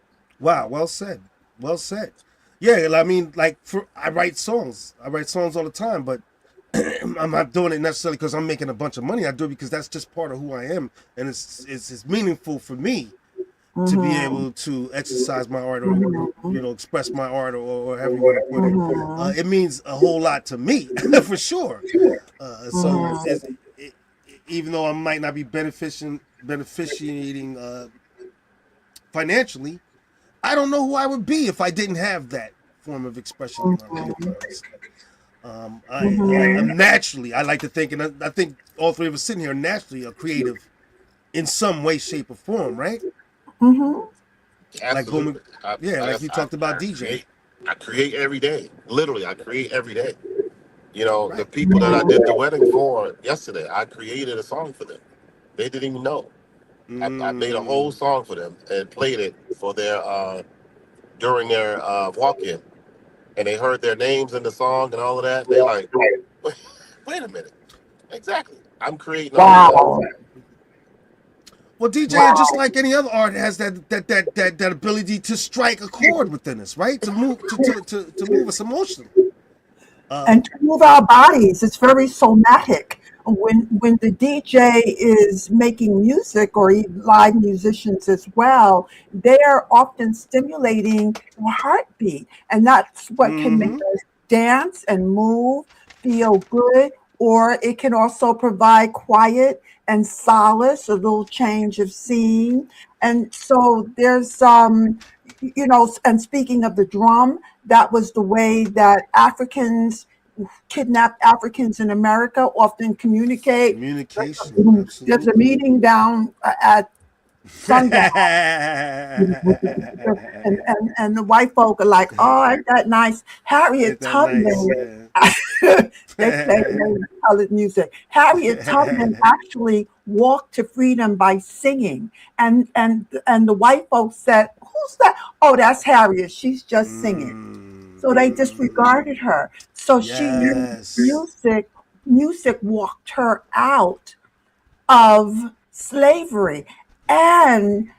Speaker 1: Wow. Well said. Well said. Yeah. I mean, like I write songs. I write songs all the time, but I'm not doing it necessarily because I'm making a bunch of money. I do it because that's just part of who I am, and it's meaningful for me to be
Speaker 2: Hmm.
Speaker 1: able to exercise my art or
Speaker 2: Hmm.
Speaker 1: express my art or however you want to put it.
Speaker 2: Hmm.
Speaker 1: It means a whole lot to me for sure. So
Speaker 2: Hmm.
Speaker 1: even though I might not be beneficiating financially, I don't know who I would be if I didn't have that form of expression in my life. Honestly, I'm naturally. I like to think, and I think all three of us sitting here naturally are creative in some way, shape, or form, right?
Speaker 2: Hmm.
Speaker 1: Like booming,
Speaker 3: Absolutely.
Speaker 1: yeah, like you talked about DJing,
Speaker 3: I create every day. Literally, I create every day. The
Speaker 1: right?
Speaker 3: people that I did the wedding for yesterday, I created a song for them. They didn't even know. I made a whole
Speaker 1: Mm,
Speaker 3: song for them and played it for their during their walk-in, and they heard their names in the song and all of that. And they like, wait a minute, exactly. I'm creating all of that.
Speaker 2: Wow.
Speaker 1: Well, DJ, just like any other art, has that ability to strike a chord within us, right? To move to move us emotionally.
Speaker 2: And to move our bodies. It's very somatic. When the DJ is making music, or even live musicians as well, they are often stimulating the heartbeat, and that's what can make us dance and move, feel good, or it can also provide quiet and solace, a little change of scene. And so there's and speaking of the drum, that was the way that kidnapped Africans in America often communicate.
Speaker 1: Communication,
Speaker 2: There's a
Speaker 1: absolutely.
Speaker 2: meeting down at sundown, and the white folk are like, "Oh, ain't that nice?"
Speaker 1: Ain't
Speaker 2: Harriet
Speaker 1: that nice?
Speaker 2: Tubman, they play colored music. Harriet Tubman actually walked to freedom by singing, and the white folks said, "Who's that?" "Oh, that's Harriet. She's just singing." So they disregarded her. So she used
Speaker 1: Yes.
Speaker 2: music walked her out of slavery. And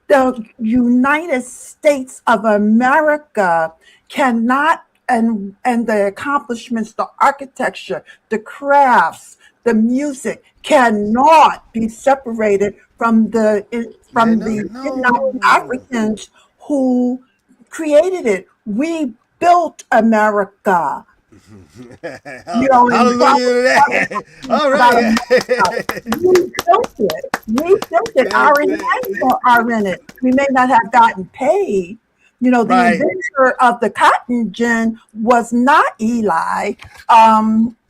Speaker 2: the United States of America cannot, and the accomplishments, the architecture, the crafts, the music cannot be separated from the
Speaker 1: Yeah,
Speaker 2: from
Speaker 1: no,
Speaker 2: the kidnapped
Speaker 1: no.
Speaker 2: Africans who created it. We built America. And
Speaker 1: Hallelujah to that. All
Speaker 2: about
Speaker 1: right.
Speaker 2: America. We built it. We built it.
Speaker 1: Yeah,
Speaker 2: Our names are in it. We may not have gotten paid. The
Speaker 1: right.
Speaker 2: inventor of the cotton gin was not Eli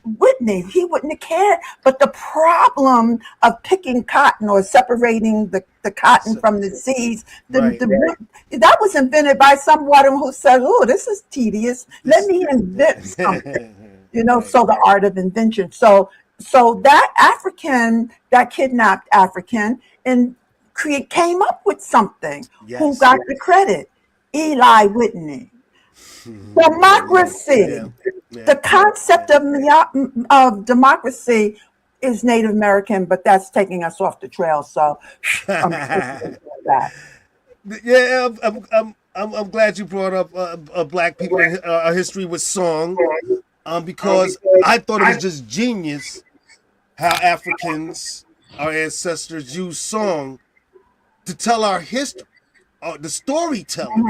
Speaker 2: Whitney. He wouldn't have cared. But the problem of picking cotton, or separating the cotton from the seeds,
Speaker 1: Right.
Speaker 2: that was invented by someone who said, "Oh, this is tedious. Let me invent something."
Speaker 1: Right.
Speaker 2: So the art of invention. So that kidnapped African, and came up with something. Who
Speaker 1: Yes.
Speaker 2: got the credit? Eli Whitney.
Speaker 1: Yeah.
Speaker 2: Democracy.
Speaker 1: Yeah.
Speaker 2: The concept of democracy is Native American, but that's taking us off the trail. So I'm
Speaker 1: Yeah.
Speaker 2: that.
Speaker 1: Yeah, I'm glad you brought up black people and our history with song, because I thought it was just genius how Africans, our ancestors, used song to tell our history, the storytelling,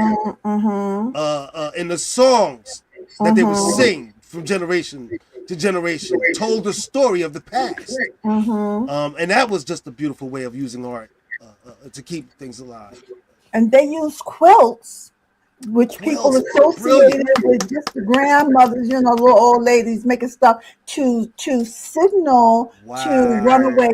Speaker 2: Mm-hmm.
Speaker 1: in the songs that they would
Speaker 2: Mm-hmm.
Speaker 1: sing from generation to generation, told the story of the past,
Speaker 2: Mm-hmm.
Speaker 1: and that was just a beautiful way of using art to keep things alive.
Speaker 2: And they use quilts, which people
Speaker 1: Quills, brilliant.
Speaker 2: associated with just the grandmothers, little old ladies making stuff to signal to
Speaker 1: Wow.
Speaker 2: runaway,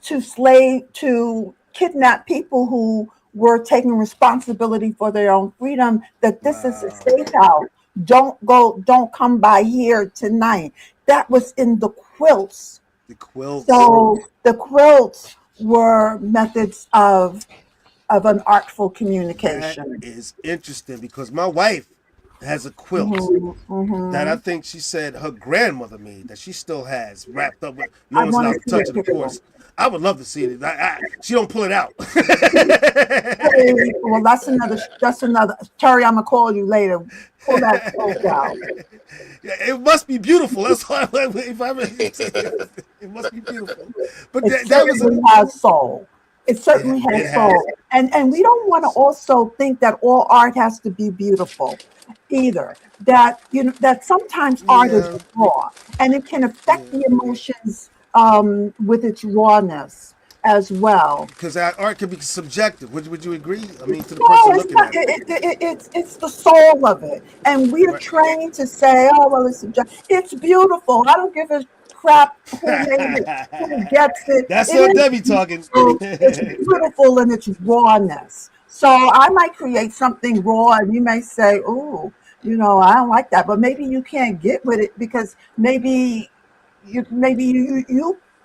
Speaker 2: to kidnap people who were taking responsibility for their own freedom, that this is a
Speaker 1: Wow.
Speaker 2: safe house. Don't come by here tonight. That was in the quilts.
Speaker 1: The quilts.
Speaker 2: So the quilts were methods of an artful
Speaker 1: That
Speaker 2: communication.
Speaker 1: is interesting because my wife has a quilt
Speaker 2: Hmm.
Speaker 1: that I
Speaker 2: Hmm.
Speaker 1: think she said her grandmother made that she still has wrapped up with. No
Speaker 2: I
Speaker 1: one's
Speaker 2: want
Speaker 1: allowed
Speaker 2: to
Speaker 1: to
Speaker 2: see
Speaker 1: touch
Speaker 2: a
Speaker 1: it, of
Speaker 2: picture.
Speaker 1: course. I would love to see it. She don't pull it out.
Speaker 2: Hey, well, that's another. Terry, I'm gonna call you later. Pull that quote out.
Speaker 1: It must be beautiful. That's why if I it must be beautiful. But
Speaker 2: It
Speaker 1: that was a
Speaker 2: certainly has soul. It certainly
Speaker 1: it
Speaker 2: has soul.
Speaker 1: has.
Speaker 2: And we don't want to also think that all art has to be beautiful either. That that sometimes art is
Speaker 1: Yeah,
Speaker 2: raw, and it can affect
Speaker 1: yeah.
Speaker 2: the emotions with its rawness as well.
Speaker 1: Because that art can be subjective. Would you agree? I mean, to the
Speaker 2: No,
Speaker 1: person
Speaker 2: it's
Speaker 1: looking
Speaker 2: not.
Speaker 1: at it.
Speaker 2: It's the soul of it, and we're
Speaker 1: Right.
Speaker 2: trained to say, "Oh well, it's beautiful." I don't give a crap who made it, who gets it.
Speaker 1: That's
Speaker 2: It
Speaker 1: Aunt
Speaker 2: is
Speaker 1: Debbie talking.
Speaker 2: beautiful. It's beautiful in its rawness. So I might create something raw, and you may say, "Oh, I don't like that," but maybe you can't get with it because maybe you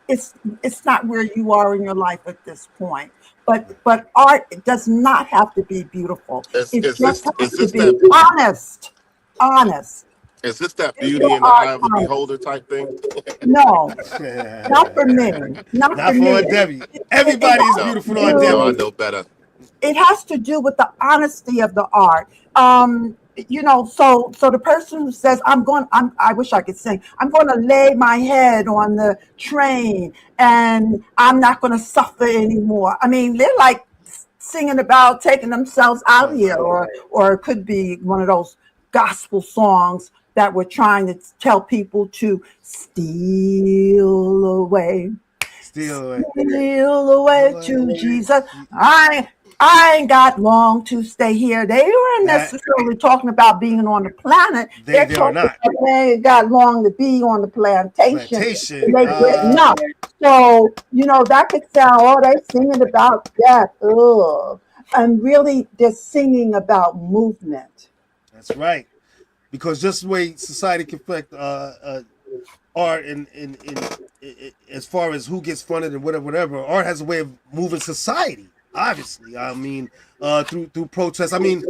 Speaker 2: it's not where you are in your life at this point. But art does not have to be beautiful.
Speaker 3: Is
Speaker 2: It
Speaker 3: is
Speaker 2: just
Speaker 3: this
Speaker 2: has
Speaker 3: is
Speaker 2: to
Speaker 3: this
Speaker 2: be
Speaker 3: that
Speaker 2: honest. Honest.
Speaker 3: Is this that
Speaker 2: Is
Speaker 3: beauty
Speaker 2: your
Speaker 3: in the
Speaker 2: art
Speaker 3: eye of the
Speaker 2: honest?
Speaker 3: beholder type thing?
Speaker 2: No, not for me. Not
Speaker 1: Not
Speaker 2: for
Speaker 1: for
Speaker 2: me.
Speaker 1: Aunt Debbie.
Speaker 2: It
Speaker 1: Everybody is
Speaker 2: has
Speaker 3: No,
Speaker 1: beautiful
Speaker 2: to
Speaker 1: to Aunt
Speaker 3: no, I
Speaker 1: Debbie.
Speaker 2: do.
Speaker 3: know better.
Speaker 2: It has to do with the honesty of the art. So the person who says, I wish I could sing, I'm going to lay my head on the train and I'm not going to suffer anymore. I mean, they're like singing about taking themselves out here, or it could be one of those gospel songs that were trying to tell people to steal away,
Speaker 1: Still,
Speaker 2: steal away to Jesus. I ain't got long to stay here. They weren't
Speaker 1: that
Speaker 2: necessarily talking about being on the planet. They're
Speaker 1: they are
Speaker 2: talking
Speaker 1: not.
Speaker 2: about they ain't got long to be on the plantation.
Speaker 1: Plantation.
Speaker 2: They getting up. So, that could sound, they singing about death. Ugh. And really, they're singing about movement.
Speaker 1: That's right. Because just the way society can affect art as far as who gets funded and whatever, art has a way of moving society. Obviously, I mean, through protests. I mean,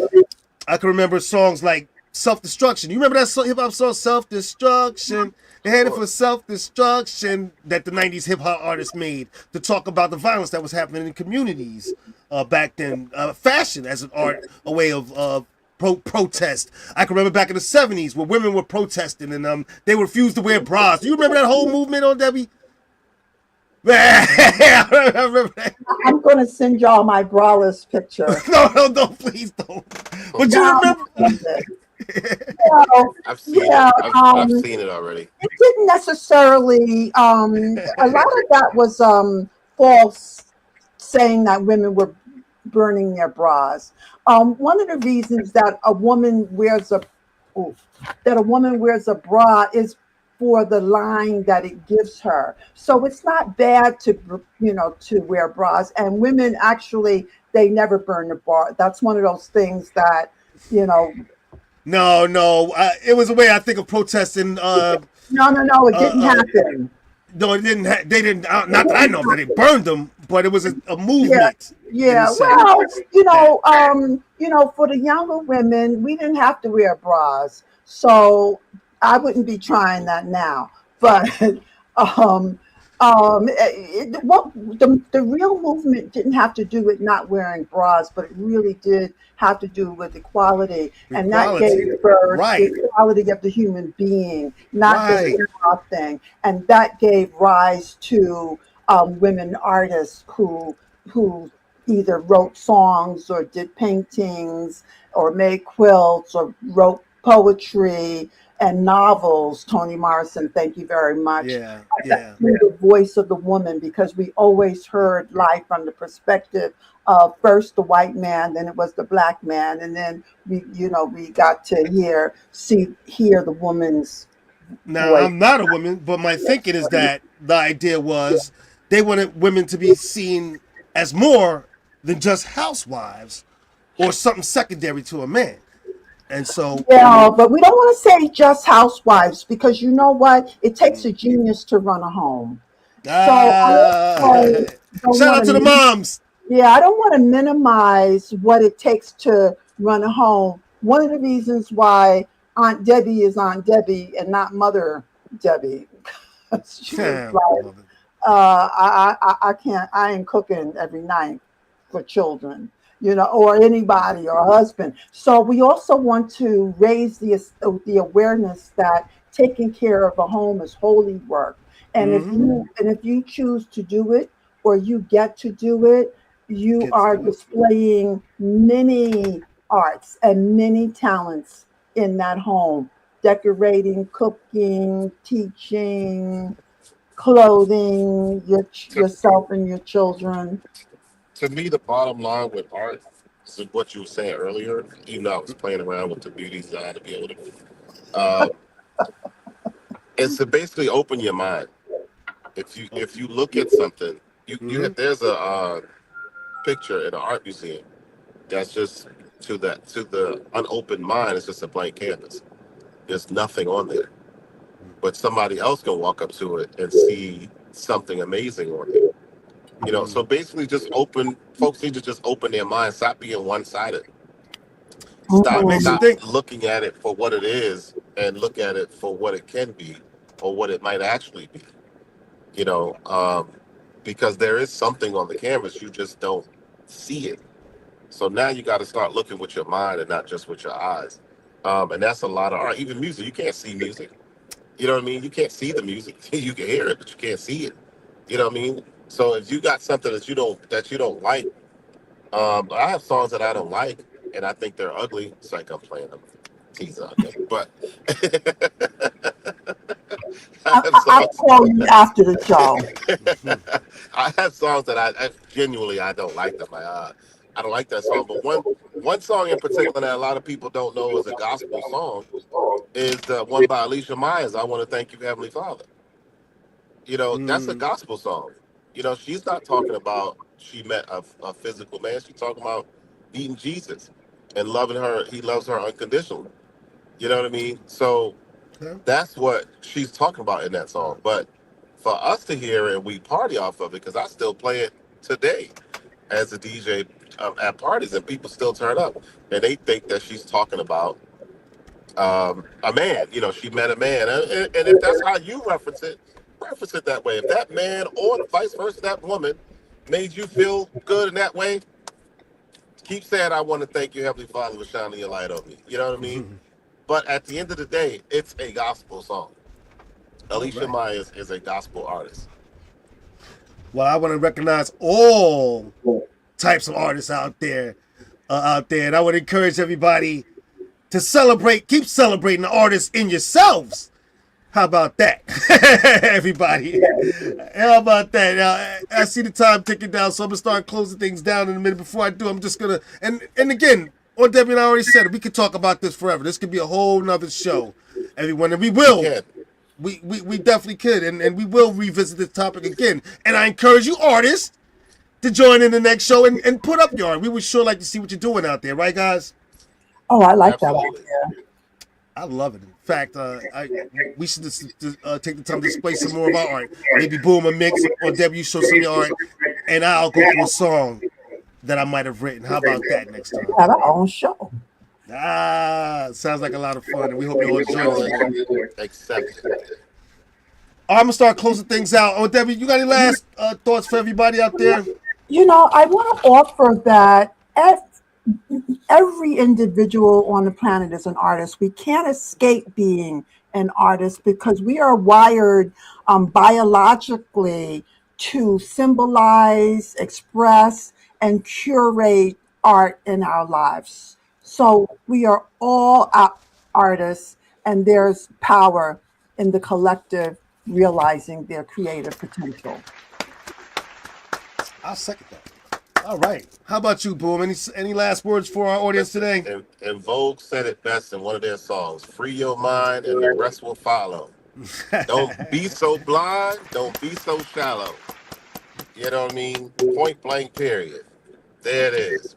Speaker 1: I can remember songs like Self Destruction. You remember that hip hop song, Self Destruction? They had it for self destruction that the 90s hip hop artists made to talk about the violence that was happening in communities back then. Fashion as an art, a way of protest. I can remember back in the 70s where women were protesting and they refused to wear bras. Do you remember that whole movement on Debbie? I remember that.
Speaker 2: I'm going to send y'all my braless picture.
Speaker 1: No, please don't. But you
Speaker 2: Now,
Speaker 1: remember?
Speaker 2: well,
Speaker 3: I've seen
Speaker 2: yeah,
Speaker 3: it. I've seen it already.
Speaker 2: it didn't necessarily. A lot of that was false, saying that women were burning their bras. One of the reasons that a woman wears a bra is for the line that it gives her. So it's not bad to wear bras. And women actually, they never burn the bra. That's one of those things that you know.
Speaker 1: No. It was a way I think of protesting.
Speaker 2: No, it didn't
Speaker 1: Uh,
Speaker 2: happen.
Speaker 1: no, it didn't. They didn't. Not that I know of that they burned them, but it was a
Speaker 2: Yeah,
Speaker 1: movement in a
Speaker 2: yeah.
Speaker 1: sense.
Speaker 2: Well,
Speaker 1: That
Speaker 2: for the younger women, we didn't have to wear bras, so I wouldn't be trying that now. But um, the real movement didn't have to do with not wearing bras, but it really did have to do with equality, and that
Speaker 1: equality,
Speaker 2: gave birth the
Speaker 1: right,
Speaker 2: equality of the human being, not this
Speaker 1: right.
Speaker 2: bra thing, and that gave rise to women artists who either wrote songs or did paintings or made quilts or wrote poetry and novels. Toni Morrison, thank you very much.
Speaker 1: Yeah.
Speaker 2: Through the voice of the woman, because we always heard life from the perspective of first the white man, then it was the black man, and then we got to hear the woman's
Speaker 1: Now
Speaker 2: voice.
Speaker 1: I'm not a woman, but my thinking is that the idea was they wanted women to be seen as more than just housewives or something secondary to a man, and so
Speaker 2: Yeah, but we don't want to say just housewives, because you know what? It takes a genius to run a home. So I
Speaker 1: ah,
Speaker 2: also don't
Speaker 1: shout
Speaker 2: want
Speaker 1: out to the
Speaker 2: to,
Speaker 1: moms.
Speaker 2: yeah, I don't want to minimize what it takes to run a home. One of the reasons why Aunt Debbie is Aunt Debbie and not Mother Debbie, she was like, I can't, I ain't cooking every night for children, or anybody or a husband. So we also want to raise the awareness that taking care of a home is holy work. And if you choose to do it, or you get to do it, you
Speaker 1: Get to
Speaker 2: are
Speaker 1: do it.
Speaker 2: displaying many arts and many talents in that home: decorating, cooking, teaching, clothing
Speaker 3: To,
Speaker 2: yourself and your children.
Speaker 3: to me, the bottom line with art is what you were saying earlier. You know, I was playing around with the beauty side to be able to. Uh, it's to basically open your mind. If you look at something, you
Speaker 1: Mm-hmm.
Speaker 3: have, there's a picture in an art museum that's just to the unopened mind. It's just a blank canvas. There's nothing on there, but somebody else can walk up to it and see something amazing on it. So basically, just open. Folks need to just open their mind. Stop being one sided.
Speaker 1: It
Speaker 3: Stop
Speaker 1: makes you
Speaker 3: stop
Speaker 1: think.
Speaker 3: looking at it for what it is, and look at it for what it can be or what it might actually be. You know, because there is something on the canvas, you just don't see it. So now you got to start looking with your mind and not just with your eyes. And that's a lot of art. Even music, you can't see music. You know what I mean? You can't see the music. You can hear it, but you can't see it. You know what I mean? So if you got something that you don't like, I have songs that I don't like, and I think they're ugly. It's like I'm playing them tease out there, but I have
Speaker 2: I'll
Speaker 3: songs.
Speaker 2: call you after the show.
Speaker 3: I have songs that I genuinely I don't like them. I don't like that song. But one song in particular that a lot of people don't know is a gospel song is the one by Alicia Myers. I want to thank you, Heavenly Father. You know, that's a gospel song. You know, she's not talking about she met a physical man. She's talking about meeting Jesus and loving her. He loves her unconditionally. You know what I mean? So that's what she's talking about in that song. But for us to hear it, we party off of it because I still play it today as a DJ at parties, and people still turn up and they think that she's talking about a man. You know, she met a man, and if that's how you reference it that way. If that man or vice versa, that woman made you feel good in that way, keep saying, I want to thank you, Heavenly Father, for shining your light on me. You know what I mean? But at the end of the day, it's a gospel song. Alicia Myers is a gospel artist.
Speaker 5: Well, I want to recognize all types of artists out there, and I would encourage everybody to celebrate, keep celebrating the artists in yourselves. How about that, everybody? How about that? I see the time ticking down, so I'm gonna start closing things down in a minute. Before I do, I'm just gonna and again, what Debbie and I already said, we could talk about this forever. This could be a whole nother show, everyone, and we will. We definitely could, and we will revisit this topic again. And I encourage you artists to join in the next show and put up your art. We would sure like to see what you're doing out there, right, guys?
Speaker 2: Oh, I like
Speaker 3: Absolutely.
Speaker 2: that idea.
Speaker 5: I love it. In fact, we should just take the time to display some more of our art. Maybe Boom a mix, or Debbie, you show some of your art, and I'll go through a song that I might have written. How about that next time?
Speaker 2: Have our own show.
Speaker 5: Sounds like a lot of fun, and we hope you all enjoy it.
Speaker 3: Accept.
Speaker 5: I'm gonna start closing things out. Oh, Debbie, you got any last thoughts for everybody out there?
Speaker 2: You know, I want to offer that every individual on the planet is an artist. We can't escape being an artist because we are wired biologically to symbolize, express, and curate art in our lives. So we are all artists, and there's power in the collective realizing their creative potential.
Speaker 5: I'll second that. All right. How about you, Boom? Any last words for our audience today?
Speaker 3: And Vogue said it best in one of their songs: "Free your mind, and the rest will follow." Don't be so blind. Don't be so shallow. You know what I mean? Point blank. Period. There it is.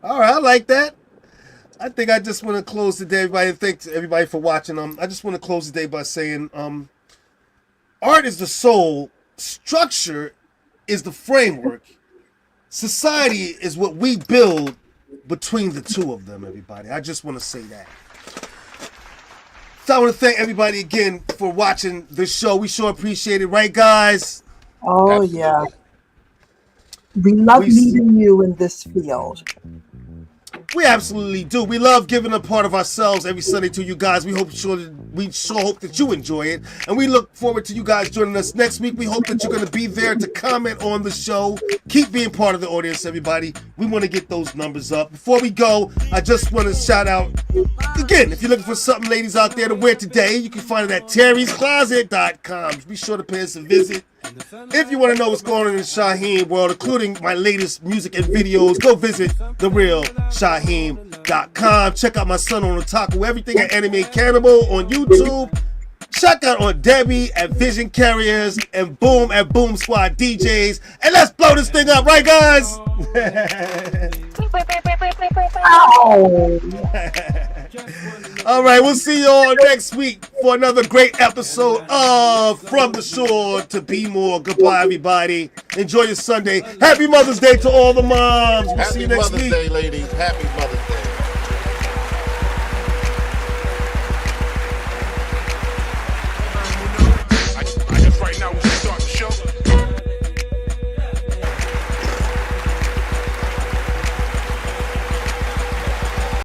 Speaker 5: All right, I like that. I think I just want to close today, everybody. Thanks everybody for watching. I just want to close the day by saying, art is the soul, structure is the framework, society is what we build between the two of them. Everybody, I just want to say that. So I want to thank everybody again for watching this show. We sure appreciate it, right, guys?
Speaker 2: Oh,
Speaker 3: Absolutely.
Speaker 2: yeah. We love meeting you in this field.
Speaker 5: We absolutely do. We love giving a part of ourselves every Sunday to you guys. We sure hope that you enjoy it, and we look forward to you guys joining us next week. We hope that you're going to be there to comment on the show. Keep being part of the audience, everybody. We want to get those numbers up. Before we go, I just want to shout out again. If you're looking for something, ladies out there, to wear today, you can find it at terryscloset.com. Be sure to pay us a visit. If you want to know what's going on in the Shaheem world, including my latest music and videos, go visit therealshaheem.com. Check out my son on Otaku, everything at Anime Cannibal on YouTube. Check out on Debbie at Vision Carriers and Boom at Boom Squad DJs. And let's blow this thing up, right, guys?
Speaker 2: Ow!
Speaker 5: All right, we'll see you all next week for another great episode of From the Shore to Be More. Goodbye, everybody. Enjoy your Sunday. Happy Mother's Day to all the moms. We'll see
Speaker 3: Happy
Speaker 5: you next
Speaker 3: Mother's
Speaker 5: week.
Speaker 3: Day, ladies. Happy Mother's Day.